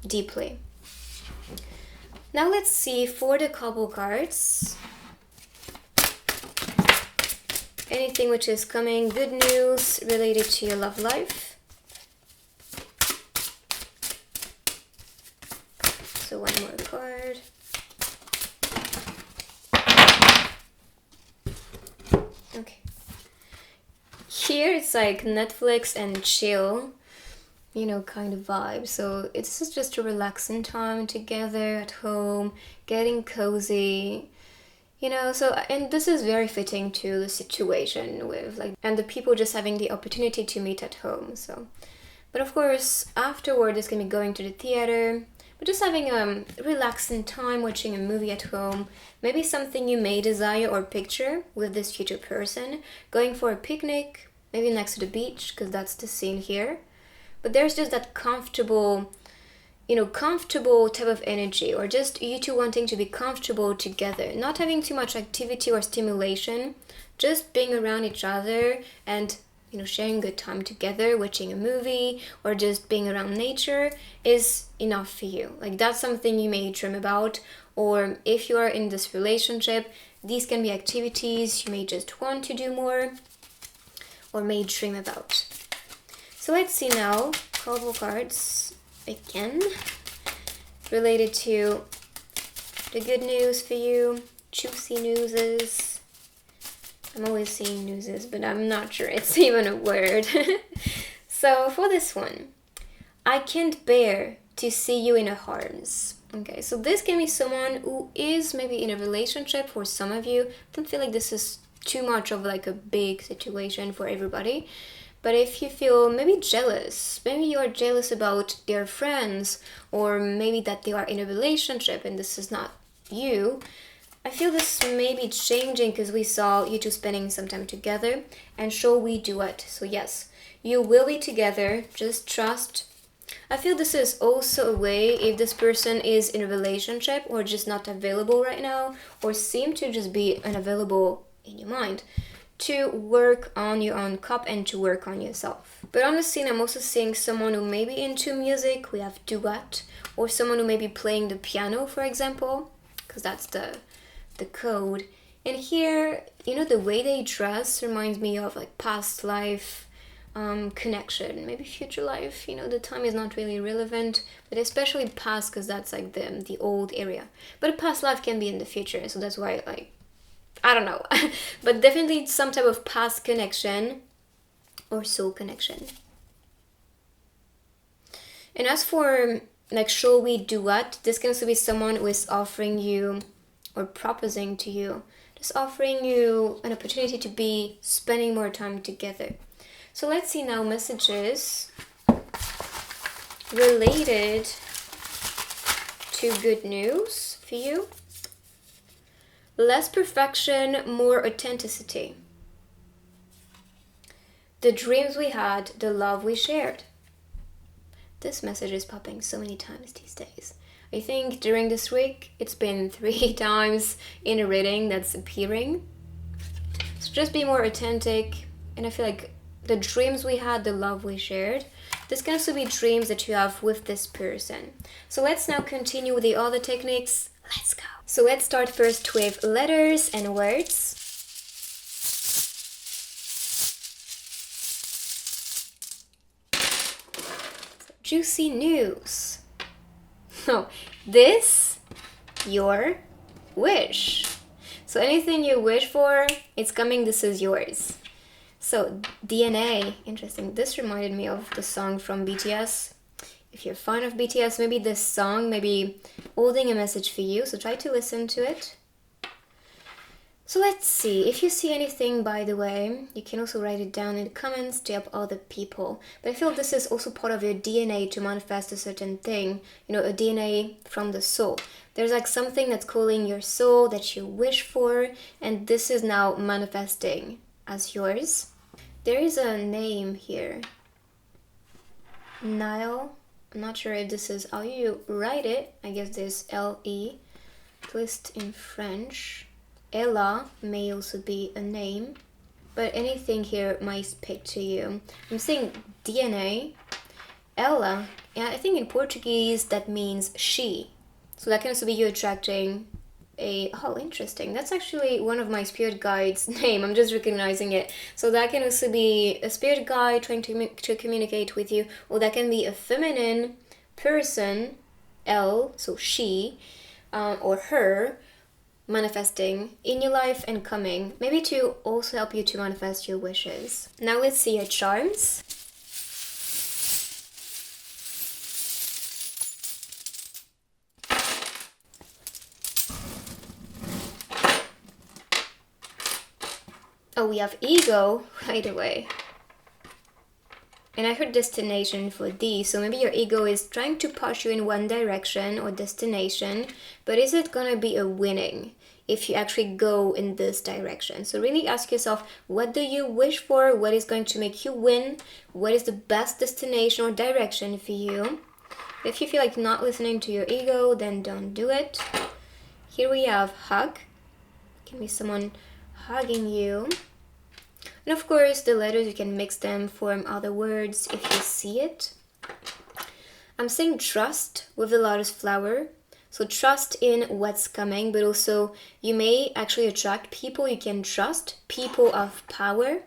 deeply. Now let's see for the couple cards. Anything which is coming, good news related to your love life. So one more card. here it's like Netflix and chill, you know, kind of vibe. So it's just a relaxing time together at home, getting cozy, you know. So, and this is very fitting to the situation with like, and the people just having the opportunity to meet at home. So, but of course afterward it's gonna be going to the theater, but just having a relaxing time watching a movie at home, maybe something you may desire or picture with this future person, going for a picnic, maybe next to the beach, because that's the scene here. But there's just that comfortable, you know, comfortable type of energy, or just you two wanting to be comfortable together, not having too much activity or stimulation, just being around each other and, you know, sharing good time together, watching a movie, or just being around nature is enough for you. Like that's something you may dream about, or if you are in this relationship, these can be activities you may just want to do more or may dream about. So let's see now, couple cards again related to the good news for you, juicy newses. I'm always seeing newses, but I'm not sure it's even a word. So for this one, I can't bear to see you in a harms. Okay, so this can be someone who is maybe in a relationship for some of you. I don't feel like this is too much of like a big situation for everybody. But if you feel maybe jealous, maybe you are jealous about their friends, or maybe that they are in a relationship and this is not you, I feel this may be changing because we saw you two spending some time together, and shall we do it? So yes, you will be together, just trust. I feel this is also a way if this person is in a relationship or just not available right now, or seem to just be unavailable in your mind, to work on your own cup and to work on yourself. But on the scene, I'm also seeing someone who may be into music, we have duet, or someone who may be playing the piano, for example, because that's the code. And here, you know, the way they dress reminds me of like past life connection, maybe future life, you know, the time is not really relevant, but especially past, because that's like the old area. But a past life can be in the future, so that's why, like, I don't know. But definitely some type of past connection or soul connection. And as for like, shall we do what? This can also be someone who is offering you or proposing to you, just offering you an opportunity to be spending more time together. So let's see now messages related to good news for you. Less perfection, more authenticity. The dreams we had, the love we shared. This message is popping so many times these days. I think during this week, it's been 3 times in a reading that's appearing. So just be more authentic. And I feel like the dreams we had, the love we shared, this can also be dreams that you have with this person. So let's now continue with the other techniques. Let's go. So let's start first with letters and words. Juicy news. Oh, this, your wish. So anything you wish for, it's coming, this is yours. So DNA, interesting. This reminded me of the song from BTS. If you're a fan of BTS, maybe this song may be holding a message for you, so try to listen to it. So let's see, if you see anything, by the way, you can also write it down in the comments to help other people. But I feel this is also part of your DNA to manifest a certain thing, you know, a DNA from the soul. There's like something that's calling your soul that you wish for, and this is now manifesting as yours. There is a name here, Nile. I'm not sure if this is how you write it. I guess there's L-E, twist in French. Ella may also be a name, but anything here might speak to you. I'm saying DNA. Ella, yeah, I think in Portuguese that means she. So that can also be you attracting a, oh, interesting. That's actually one of my spirit guides' name. I'm just recognizing it. So that can also be a spirit guide trying to communicate with you, or that can be a feminine person, L, so she, or her, manifesting in your life and coming, maybe to also help you to manifest your wishes. Now let's see your charms. Oh, we have ego right away. And I heard destination for these, so maybe your ego is trying to push you in one direction or destination, but is it gonna be a winning if you actually go in this direction? So really ask yourself, what do you wish for? What is going to make you win? What is the best destination or direction for you? If you feel like not listening to your ego, then don't do it. Here we have hug. Can be someone hugging you. And of course, the letters, you can mix them, form other words if you see it. I'm saying trust with the lotus flower. So trust in what's coming, but also you may actually attract people you can trust, people of power,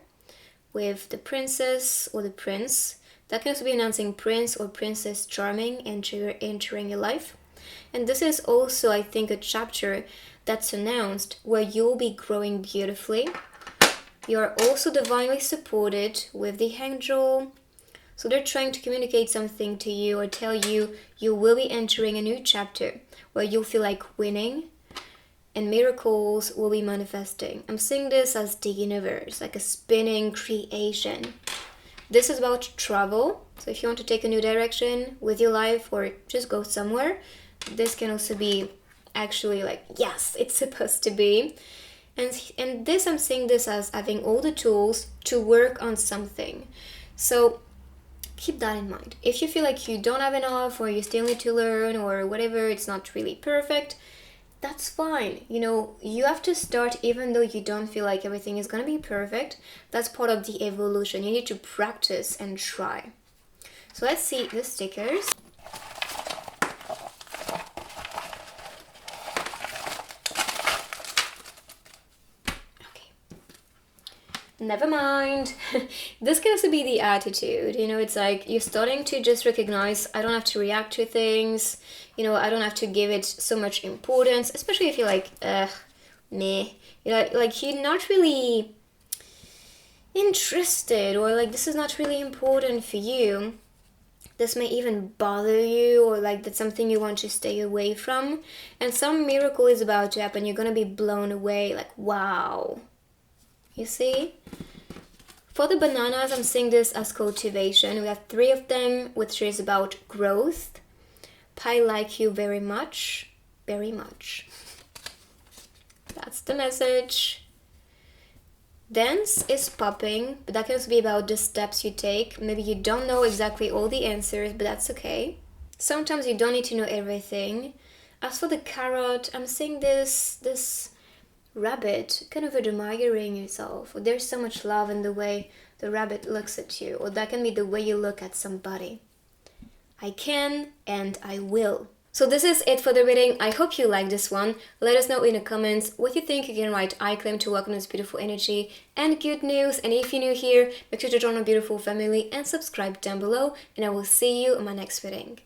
with the princess or the prince. That can also be announcing prince or princess charming entering your life. And this is also, I think, a chapter that's announced where you'll be growing beautifully. You are also divinely supported with the angel. So they're trying to communicate something to you or tell you you will be entering a new chapter where you'll feel like winning and miracles will be manifesting. I'm seeing this as the universe, like a spinning creation. This is about travel. So if you want to take a new direction with your life or just go somewhere, this can also be actually like, yes, it's supposed to be. And this, I'm seeing this as having all the tools to work on something. So keep that in mind. If you feel like you don't have enough or you still need to learn or whatever, it's not really perfect, that's fine. You know, you have to start even though you don't feel like everything is going to be perfect. That's part of the evolution. You need to practice and try. So let's see the stickers. Never mind. This can also be the attitude, you know, it's like you're starting to just recognize I don't have to react to things, you know, I don't have to give it so much importance, especially if you're like, meh, you know, like you're not really interested or like this is not really important for you. This may even bother you or like that's something you want to stay away from, and some miracle is about to happen. You're gonna be blown away, like wow. You see? For the bananas, I'm seeing this as cultivation. We have 3 of them, which is about growth. I like you very much. Very much. That's the message. Dance is popping, but that can also be about the steps you take. Maybe you don't know exactly all the answers, but that's okay. Sometimes you don't need to know everything. As for the carrot, I'm seeing this rabbit kind of admiring yourself. There's so much love in the way the rabbit looks at you, or that can be the way you look at somebody. I can and I will. So this is it for the reading. I hope you like this one. Let us know in the comments what you think. You can write I claim to welcome this beautiful energy and good news. And if you're new here, make sure to join our beautiful family and subscribe down below, and I will see you in my next reading.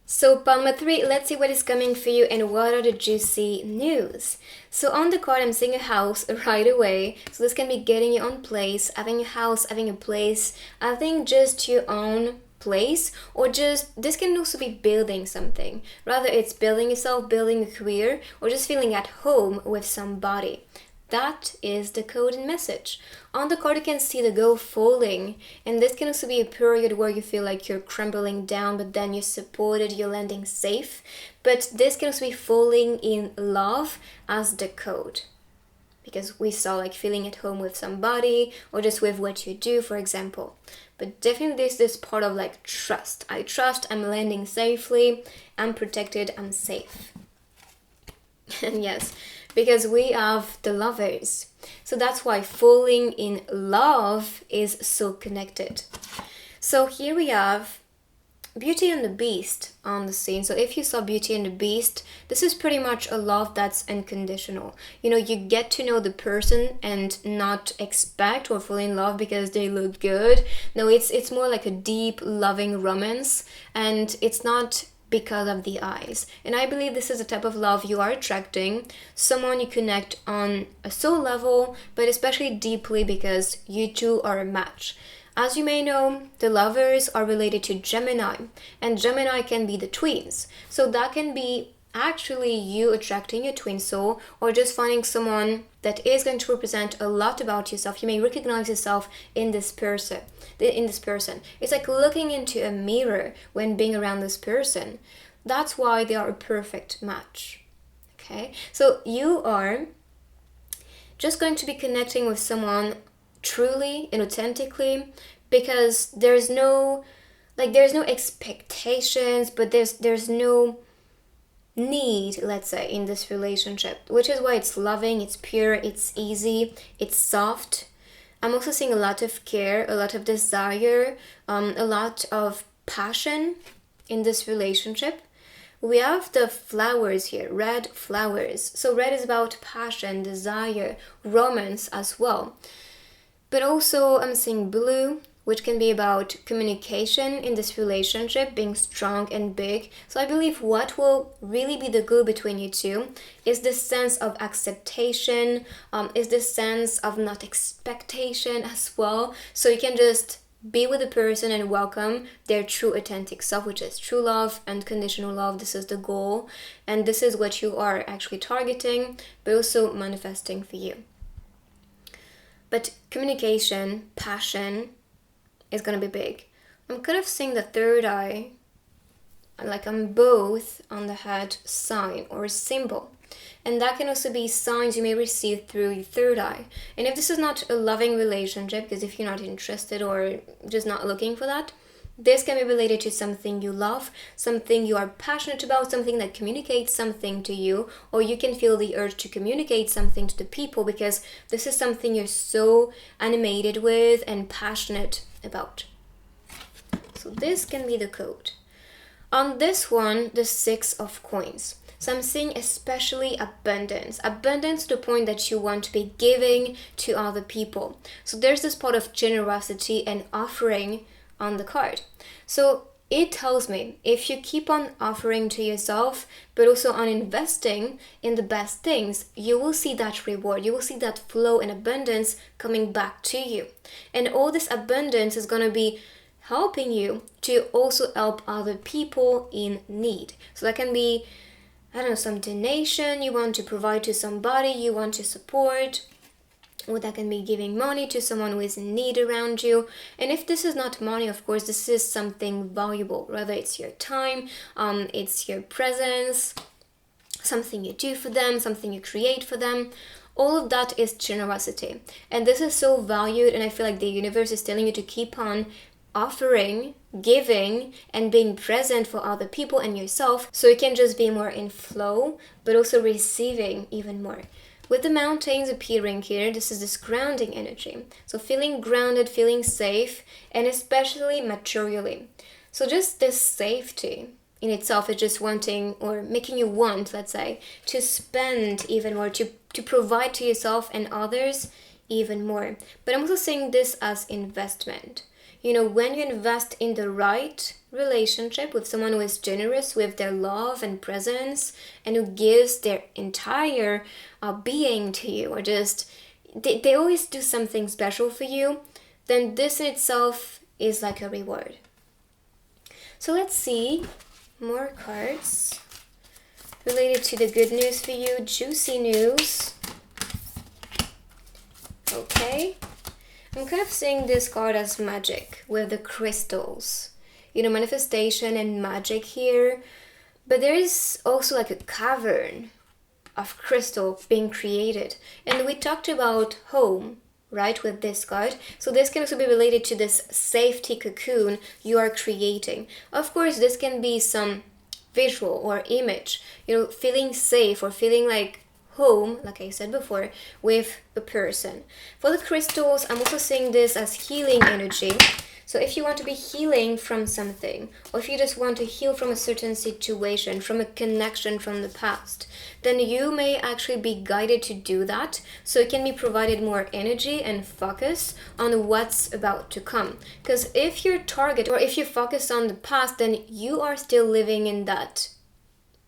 So palm 3, let's see what is coming for you and what are the juicy news. So on the card, I'm seeing a house right away. So this can be getting your own place, having a house, having a place, having just your own place, or just, this can also be building something. Rather it's building yourself, building a career, or just feeling at home with somebody. That is the code and message. On the card you can see the girl falling, and this can also be a period where you feel like you're crumbling down, but then you're supported, you're landing safe. But this can also be falling in love as the code, because we saw like feeling at home with somebody or just with what you do, for example. But definitely this part of like trust. I trust, I'm landing safely, I'm protected, I'm safe. And yes, because we have the lovers. So that's why falling in love is so connected. So here we have Beauty and the Beast on the scene. So if you saw Beauty and the Beast, this is pretty much a love that's unconditional. You know, you get to know the person and not expect or fall in love because they look good. No, it's more like a deep, loving romance, and it's not because of the eyes. And I believe this is the type of love you are attracting, someone you connect on a soul level, but especially deeply because you two are a match. As you may know, the lovers are related to Gemini, and Gemini can be the twins. So that can be actually you attracting your twin soul, or just finding someone that is going to represent a lot about yourself. You may recognize yourself in this person. It's like looking into a mirror when being around this person. That's why they are a perfect match. Okay, so you are just going to be connecting with someone truly and authentically, because there's no expectations, but there's no need, let's say, in this relationship, which is why it's loving, it's pure, it's easy, it's soft. I'm also seeing a lot of care, a lot of desire, a lot of passion in this relationship. We have the flowers here, red flowers. So red is about passion, desire, romance as well. But also I'm seeing blue, which can be about communication in this relationship, being strong and big. So I believe what will really be the glue between you two is this sense of acceptation, is this sense of not expectation as well. So you can just be with the person and welcome their true authentic self, which is true love, unconditional love. This is the goal, and this is what you are actually targeting, but also manifesting for you. But communication, passion, is going to be big. I'm kind of seeing the third eye, like on both on the head sign or symbol. And that can also be signs you may receive through your third eye. And if this is not a loving relationship, because if you're not interested or just not looking for that, this can be related to something you love, something you are passionate about, something that communicates something to you, or you can feel the urge to communicate something to the people because this is something you're so animated with and passionate about. So this can be the code. On this one, the 6 of coins. So I'm seeing especially abundance to the point that you want to be giving to other people. So there's this part of generosity and offering on the card. So it tells me if you keep on offering to yourself, but also on investing in the best things, you will see that reward. You will see that flow and abundance coming back to you. And all this abundance is going to be helping you to also help other people in need. So that can be, I don't know, some donation you want to provide to somebody you want to support, or that can be giving money to someone who is in need around you. And if this is not money, of course, this is something valuable, whether it's your time, it's your presence, something you do for them, something you create for them. All of that is generosity. And this is so valued, and I feel like the universe is telling you to keep on offering, giving, and being present for other people and yourself, so you can just be more in flow, but also receiving even more. With the mountains appearing here, this is this grounding energy. So feeling grounded, feeling safe, and especially materially. So just this safety in itself is just wanting, or making you want, let's say, to spend even more, to provide to yourself and others even more. But I'm also seeing this as investment. You know, when you invest in the right relationship with someone who is generous with their love and presence, and who gives their entire being to you, or just they always do something special for you, then this in itself is like a reward. So let's see more cards related to the good news for you, juicy news. Okay. I'm kind of seeing this card as magic with the crystals. You know, manifestation and magic here. But there is also like a cavern of crystal being created. And we talked about home, right, with this card. So this can also be related to this safety cocoon you are creating. Of course, this can be some visual or image. You know, feeling safe or feeling like home, like I said before, with a person. For the crystals, I'm also seeing this as healing energy. So if you want to be healing from something, or if you just want to heal from a certain situation, from a connection from the past, then you may actually be guided to do that, so it can be provided more energy and focus on what's about to come. Because if your target, or if you focus on the past, then you are still living in that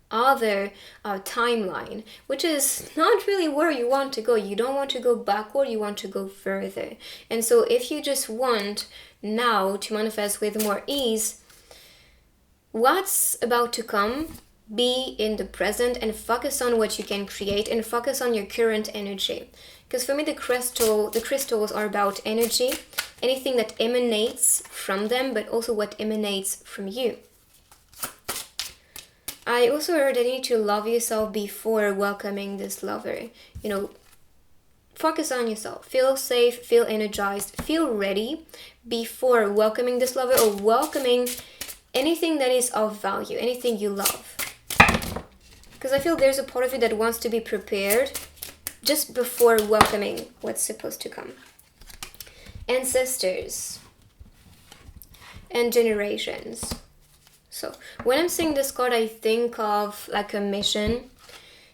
other timeline, which is not really where you want to go. You don't want to go backward, you want to go further. And so if you just want now to manifest with more ease what's about to come, be in the present and focus on what you can create and focus on your current energy. Because for me, the crystals are about energy, anything that emanates from them, but also what emanates from you. I also heard that you need to love yourself before welcoming this lover. Focus on yourself. Feel safe, feel energized, feel ready before welcoming this lover or welcoming anything that is of value, anything you love. Because I feel there's a part of you that wants to be prepared just before welcoming what's supposed to come. Ancestors and generations. So when I'm seeing this card, I think of like a mission.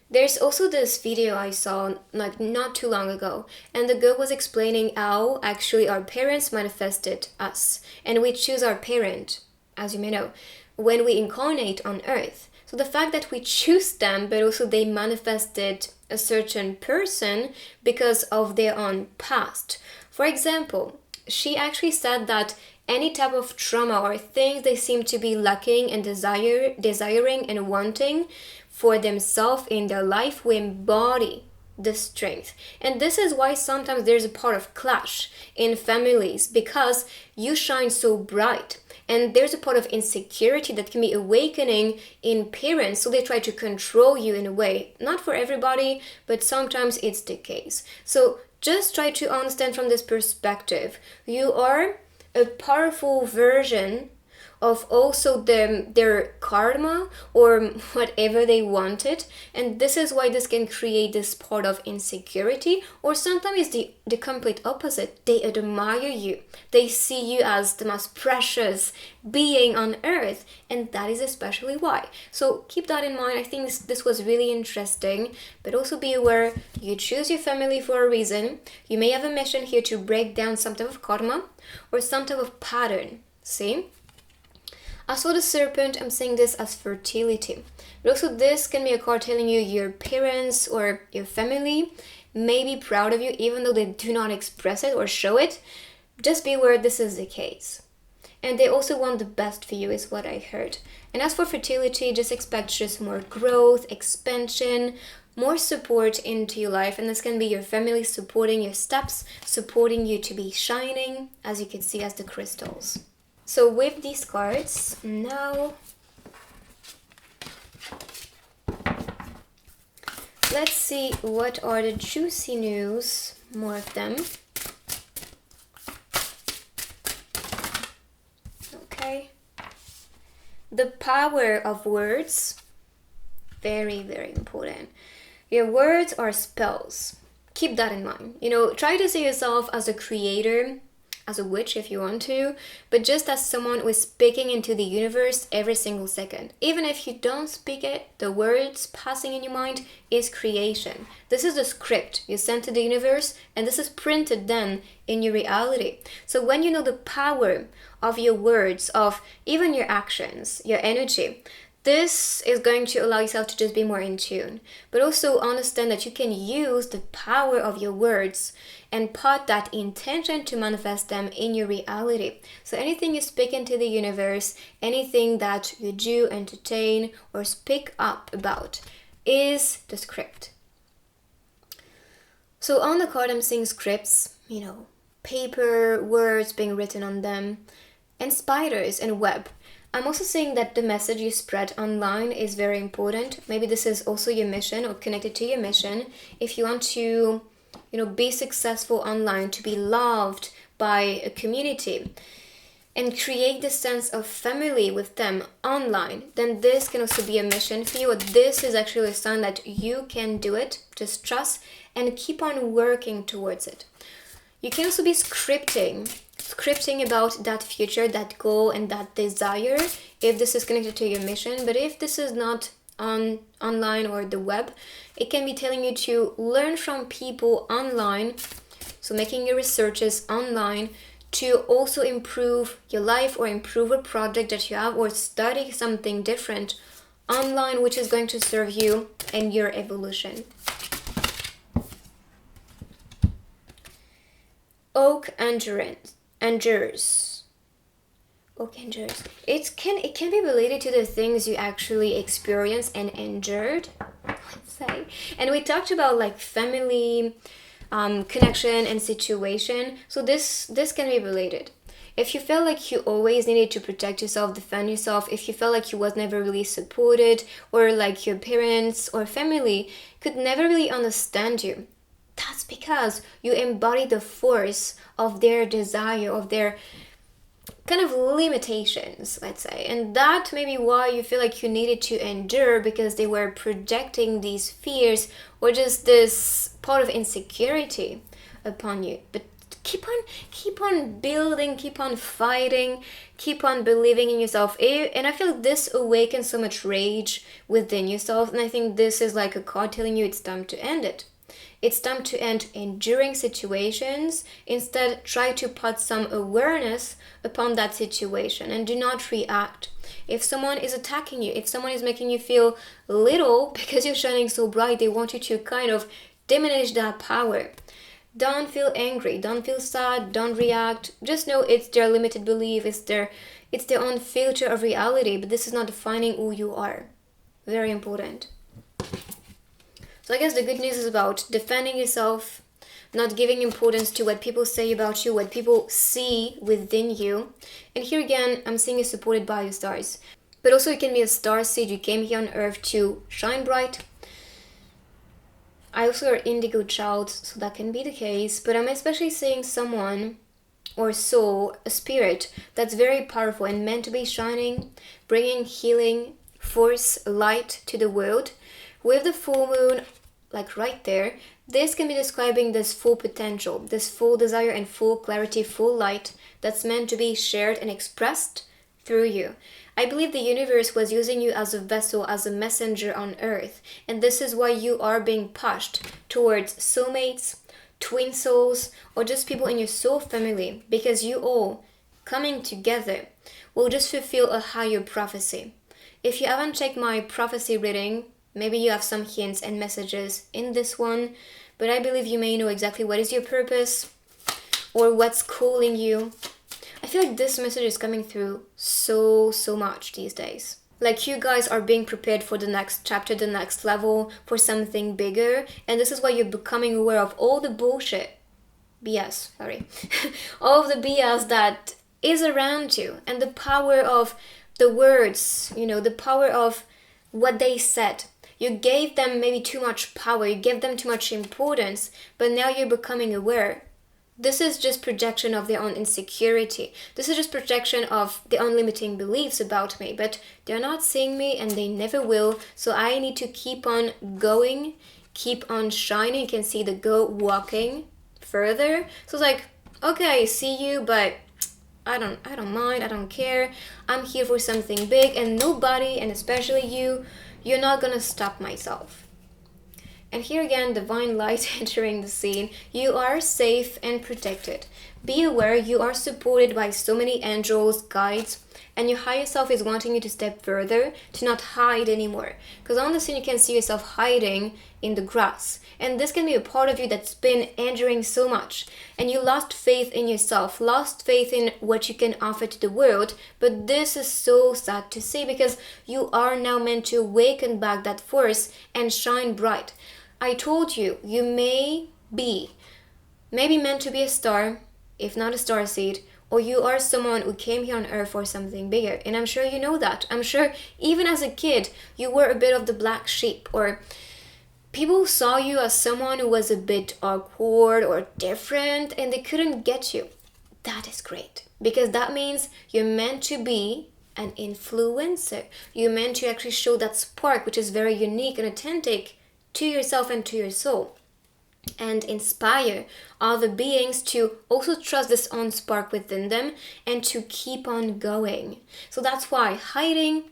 There's also this video I saw like not too long ago, and the girl was explaining how actually our parents manifested us, and we choose our parent, as you may know, when we incarnate on earth. So the fact that we choose them, but also they manifested a certain person because of their own past. For example, she actually said that any type of trauma or things they seem to be lacking and desiring and wanting for themselves in their life, we embody the strength. And this is why sometimes there's a part of clash in families, because you shine so bright. And there's a part of insecurity that can be awakening in parents, so they try to control you in a way. Not for everybody, but sometimes it's the case. So just try to understand from this perspective. You are a powerful version of also their karma or whatever they wanted, and this is why this can create this part of insecurity, or sometimes the complete opposite. They admire you, they see you as the most precious being on earth, and that is especially why. So keep that in mind. I think this was really interesting, but also be aware you choose your family for a reason. You may have a mission here to break down some type of karma or some type of pattern. See? As for the serpent, I'm saying this as fertility. But also this can be a card telling you your parents or your family may be proud of you even though they do not express it or show it. Just be aware this is the case. And they also want the best for you is what I heard. And as for fertility, just expect just more growth, expansion, more support into your life. And this can be your family supporting your steps, supporting you to be shining, as you can see as the crystals. So with these cards, now let's see what are the juicy news, more of them. Okay. The power of words, very, very important. Your words are spells. Keep that in mind. Try to see yourself as a creator, as a witch if you want to, but just as someone who is speaking into the universe every single second. Even if you don't speak it, the words passing in your mind is creation. This is the script you send to the universe, and this is printed then in your reality. So when you know the power of your words, of even your actions, your energy, this is going to allow yourself to just be more in tune. But also understand that you can use the power of your words and put that intention to manifest them in your reality. So anything you speak into the universe, anything that you do, entertain, or speak up about is the script. So on the card I'm seeing scripts, paper, words being written on them, and spiders and web. I'm also saying that the message you spread online is very important. Maybe this is also your mission or connected to your mission. If you want to, be successful online, to be loved by a community and create this sense of family with them online, then this can also be a mission for you. This is actually a sign that you can do it. Just trust and keep on working towards it. You can also be scripting scripting about that future, that goal, and that desire, if this is connected to your mission. But if this is not online or the web, it can be telling you to learn from people online, so making your researches online to also improve your life or improve a project that you have, or study something different online which is going to serve you and your evolution. Oak endures. Oak endures. It can be related to the things you actually experienced and endured, let's say. And we talked about like family, connection and situation. So this can be related. If you felt like you always needed to protect yourself, defend yourself, if you felt like you was never really supported, or like your parents or family could never really understand you, that's because you embody the force of their desire, of their kind of limitations, let's say. And that may be why you feel like you needed to endure, because they were projecting these fears or just this part of insecurity upon you. But keep on building, keep on fighting, keep on believing in yourself. And I feel like this awakens so much rage within yourself, and I think this is like a card telling you it's time to end it. It's time to end enduring situations. Instead, try to put some awareness upon that situation and do not react. If someone is attacking you, if someone is making you feel little because you're shining so bright, they want you to kind of diminish that power. Don't feel angry, don't feel sad, don't react. Just know it's their limited belief, it's their own filter of reality, but this is not defining who you are. Very important. So I guess the good news is about defending yourself, not giving importance to what people say about you, what people see within you. And here again, I'm seeing you supported by the stars. But also you can be a star seed, you came here on earth to shine bright. I also are indigo child, so that can be the case, but I'm especially seeing someone or soul, a spirit that's very powerful and meant to be shining, bringing healing, force, light to the world. With the full moon, like right there, this can be describing this full potential, this full desire and full clarity, full light that's meant to be shared and expressed through you. I believe the universe was using you as a vessel, as a messenger on earth, and this is why you are being pushed towards soulmates, twin souls, or just people in your soul family, because you all coming together will just fulfill a higher prophecy. If you haven't checked my prophecy reading, maybe you have some hints and messages in this one, but I believe you may know exactly what is your purpose or what's calling you. I feel like this message is coming through so much these days. Like you guys are being prepared for the next chapter, the next level, for something bigger. And this is why you're becoming aware of all the bullshit, all of the BS that is around you. And the power of the words, the power of what they said. You gave them maybe too much power, you gave them too much importance, but now you're becoming aware. This is just projection of their own insecurity. This is just projection of their own limiting beliefs about me, but they're not seeing me and they never will. So I need to keep on going, keep on shining. You can see the girl walking further. So it's like, okay, I see you, but I don't mind, I don't care. I'm here for something big, and nobody, and especially you're not gonna stop myself. And here again, divine light entering the scene. You are safe and protected. Be aware you are supported by so many angels, guides, and your higher self is wanting you to step further, to not hide anymore. Because on the scene you can see yourself hiding in the grass. And this can be a part of you that's been enduring so much. And you lost faith in yourself, lost faith in what you can offer to the world. But this is so sad to see, because you are now meant to awaken back that force and shine bright. I told you, you may be meant to be a star, if not a star seed, or you are someone who came here on earth for something bigger. And I'm sure you know that. I'm sure even as a kid, you were a bit of the black sheep, or people saw you as someone who was a bit awkward or different and they couldn't get you. That is great, because that means you're meant to be an influencer. You're meant to actually show that spark, which is very unique and authentic to yourself and to your soul. and inspire other beings to also trust this own spark within them and to keep on going. So that's why hiding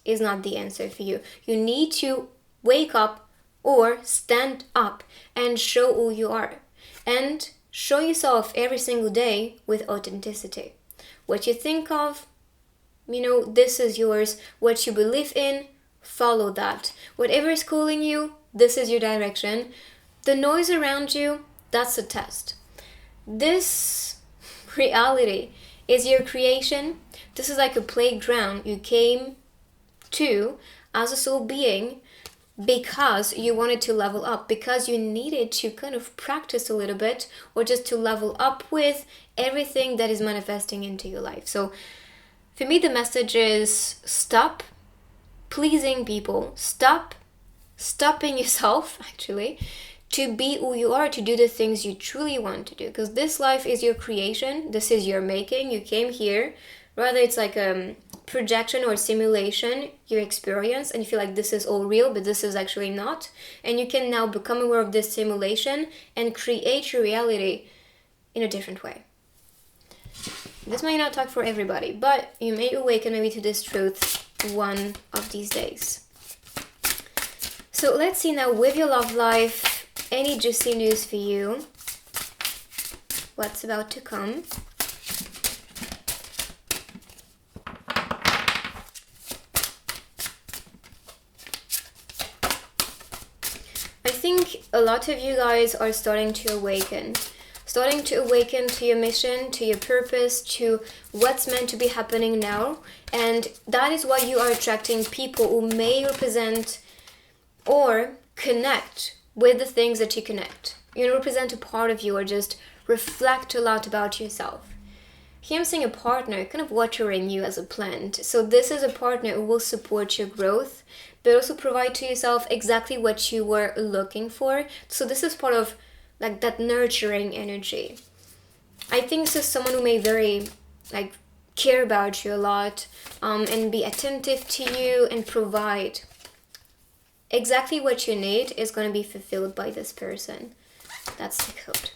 is not the answer for you. You need to wake up or stand up and show who you are. And show yourself every single day with authenticity. What you think of, this is yours. What you believe in, follow that. Whatever is calling you, this is your direction. The noise around you, that's a test. This reality is your creation. This is like a playground you came to as a soul being because you wanted to level up, because you needed to kind of practice a little bit, or just to level up with everything that is manifesting into your life. So for me, the message is stop pleasing people, stopping yourself actually, to be who you are, to do the things you truly want to do. Because this life is your creation, this is your making. You came here, rather it's like a projection or simulation, your experience, and you feel like this is all real, but this is actually not. And you can now become aware of this simulation and create your reality in a different way. This might not talk for everybody, but you may awaken maybe to this truth one of these days. So let's see now with your love life, any juicy news for you? What's about to come? I think a lot of you guys are starting to awaken to your mission, to your purpose, to what's meant to be happening now. And that is why you are attracting people who may represent or connect with the things that you connect. Represent a part of you, or just reflect a lot about yourself. Here I'm seeing a partner kind of watering you as a plant. So this is a partner who will support your growth, but also provide to yourself exactly what you were looking for. So this is part of like that nurturing energy. I think this is someone who may very care about you a lot, and be attentive to you and provide exactly what you need is going to be fulfilled by this person. That's the code.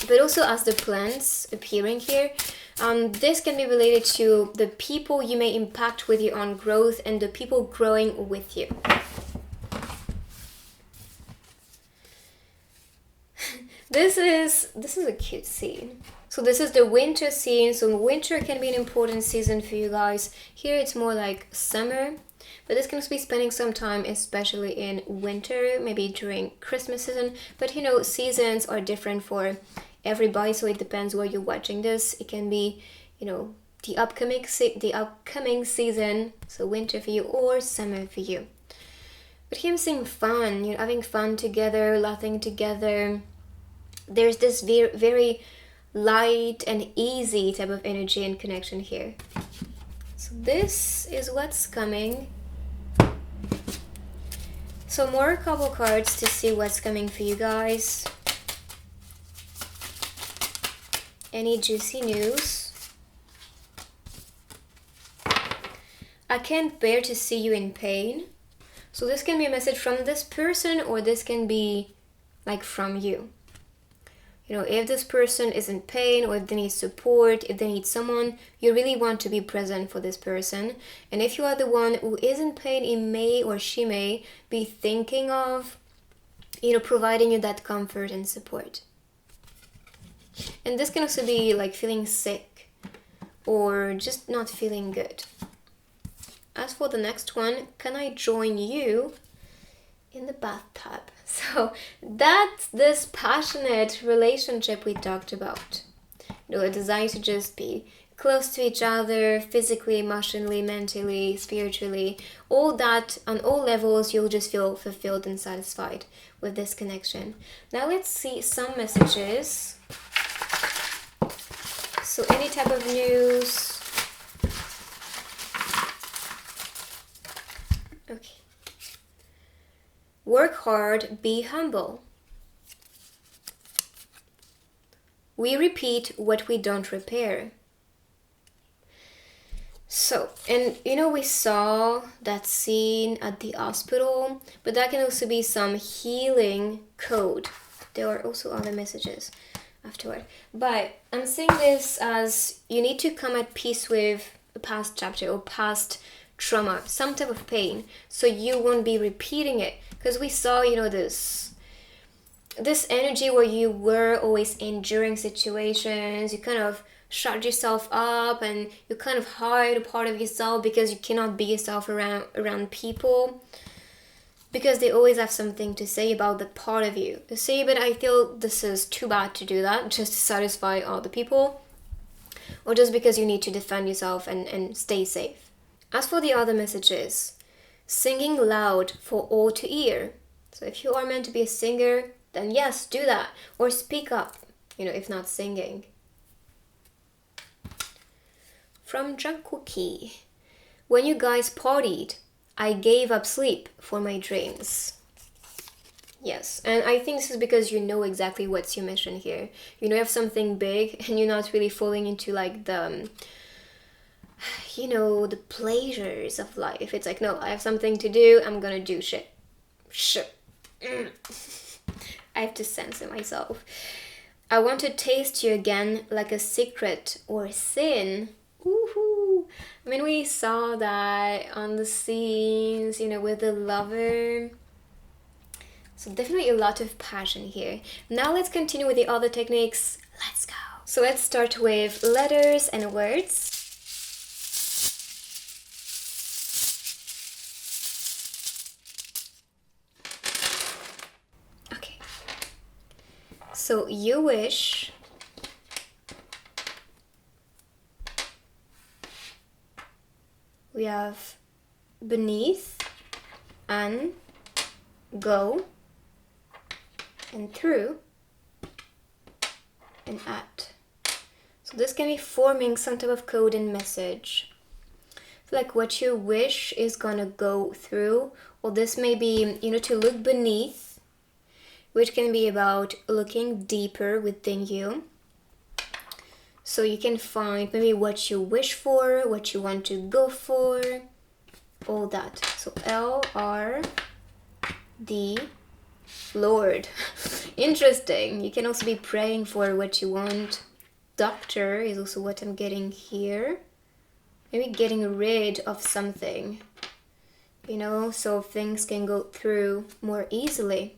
But also, as the plants appearing here, this can be related to the people you may impact with your own growth and the people growing with you. This is a cute scene. So this is the winter scene. So winter can be an important season for you guys. Here it's more like summer, but this can be spending some time, especially in winter, maybe during Christmas season. But seasons are different for everybody, so it depends where you're watching this. It can be, the upcoming season, so winter for you or summer for you. But here I'm seeing fun, having fun together, laughing together. There's this very light and easy type of energy and connection here. So this is what's coming. So more couple cards to see what's coming for you guys. Any juicy news? I can't bear to see you in pain. So this can be a message from this person, or this can be from you. If this person is in pain, or if they need support, if they need someone, you really want to be present for this person. And if you are the one who is in pain, he may or she may be thinking of, providing you that comfort and support. And this can also be feeling sick or just not feeling good. As for the next one, can I join you in the bathtub? So that's this passionate relationship we talked about. A desire to just be close to each other, physically, emotionally, mentally, spiritually. All that, on all levels, you'll just feel fulfilled and satisfied with this connection. Now let's see some messages. So any type of news. Okay. Work hard, be humble. We repeat what we don't repair. So, and you know, we saw that scene at the hospital, but that can also be some healing code. There are also other messages afterward. But I'm saying this as you need to come at peace with a past chapter or past trauma, some type of pain, so you won't be repeating it. Because we saw, you know, this energy where you were always enduring situations, you kind of shut yourself up and you kind of hide a part of yourself because you cannot be yourself around people, because they always have something to say about that part of you. You see, but I feel this is too bad to do that just to satisfy other people, or just because you need to defend yourself and stay safe. As for the other messages, singing loud for all to hear. So if you are meant to be a singer, then yes, do that. Or speak up, you know, if not singing. From Drunk Cookie. When you guys partied, I gave up sleep for my dreams. Yes, and I think this is because you know exactly what's your mission here. You know you have something big and you're not really falling into like the, you know, the pleasures of life. It's like, no, I have something to do, I'm gonna do shit. Shit. I have to censor myself. I want to taste you again like a secret or sin. Woohoo! I mean, we saw that on the scenes, you know, with the lover. So definitely a lot of passion here. Now let's continue with the other techniques. Let's go. So let's start with letters and words. Okay. So you wish. We have beneath, and, go, and through, and at. So this can be forming some type of code and message. So like what you wish is gonna go through, or this may be, you know, to look beneath, which can be about looking deeper within you. So you can find maybe what you wish for, what you want to go for, all that. So L-R-D, Lord. Interesting. You can also be praying for what you want. Doctor is also what I'm getting here. Maybe getting rid of something, you know, so things can go through more easily.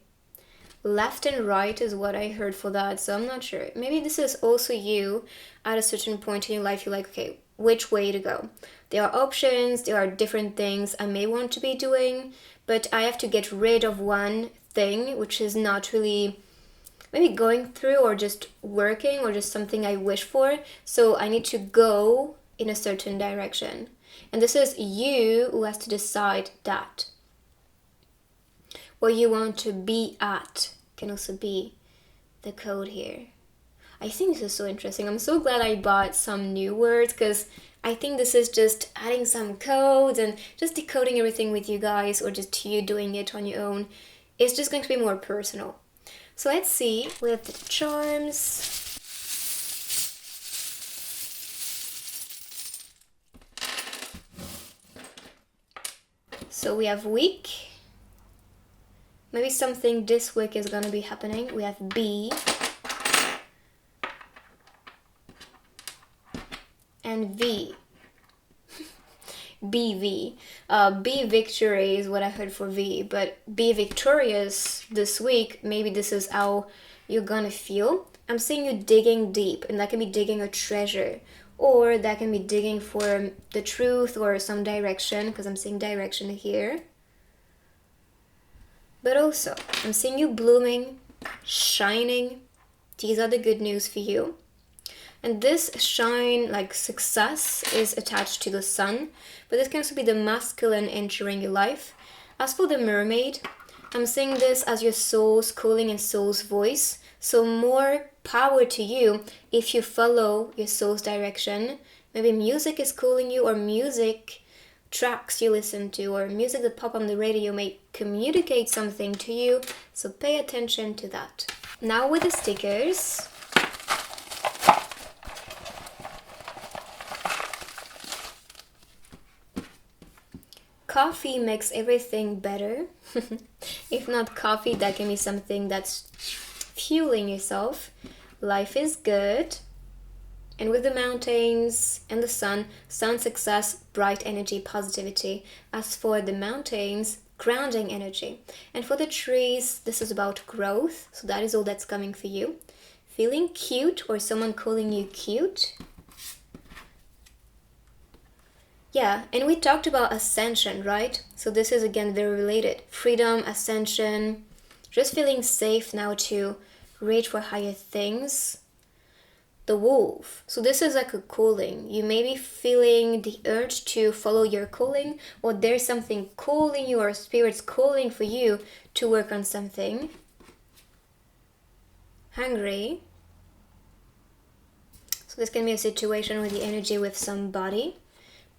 Left and right is what I heard for that, so I'm not sure. Maybe this is also you at a certain point in your life. You're like, okay, which way to go? There are options, there are different things I may want to be doing, but I have to get rid of one thing which is not really maybe going through or just working or just something I wish for. So I need to go in a certain direction. And this is you who has to decide that. Where you want to be at can also be the code here. I think this is so interesting. I'm so glad I bought some new words, because I think this is just adding some codes and just decoding everything with you guys, or just you doing it on your own. It's just going to be more personal. So let's see with the charms. So we have week. Maybe something this week is going to be happening. We have B. And V. BV. Be victory is what I heard for V. But be victorious this week. Maybe this is how you're going to feel. I'm seeing you digging deep. And that can be digging a treasure. Or that can be digging for the truth or some direction. Because I'm seeing direction here. But also, I'm seeing you blooming, shining. These are the good news for you. And this shine, like success, is attached to the sun. But this can also be the masculine entering your life. As for the mermaid, I'm seeing this as your soul's calling and soul's voice. So more power to you if you follow your soul's direction. Maybe music is calling you, or music tracks you listen to, or music that pop on the radio may communicate something to you, so pay attention to that. Now with the stickers. Coffee makes everything better. If not coffee, that can be something that's fueling yourself. Life is good. And with the mountains and the sun, success, bright energy, positivity. As for the mountains, grounding energy. And for the trees, this is about growth. So that is all that's coming for you. Feeling cute or someone calling you cute. Yeah, and we talked about ascension, right? So this is again very related. Freedom, ascension, just feeling safe now to reach for higher things. The wolf. So this is like a calling. You may be feeling the urge to follow your calling, or there's something calling you, or spirits calling for you to work on something. Hungry. So this can be a situation with the energy with somebody.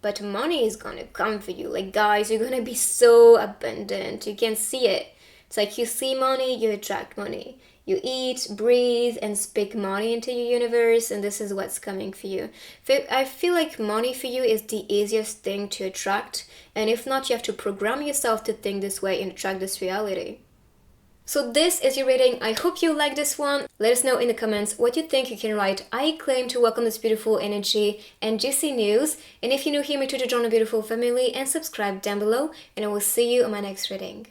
But money is gonna come for you. Like, guys, you're gonna be so abundant. You can see it. It's like you see money, you attract money. You eat, breathe, and speak money into your universe, and this is what's coming for you. I feel like money for you is the easiest thing to attract, and if not, you have to program yourself to think this way and attract this reality. So this is your reading. I hope you like this one. Let us know in the comments what you think. You can write, I claim to welcome this beautiful energy and juicy news. And if you're new here, make sure to join the beautiful family and subscribe down below. And I will see you on my next reading.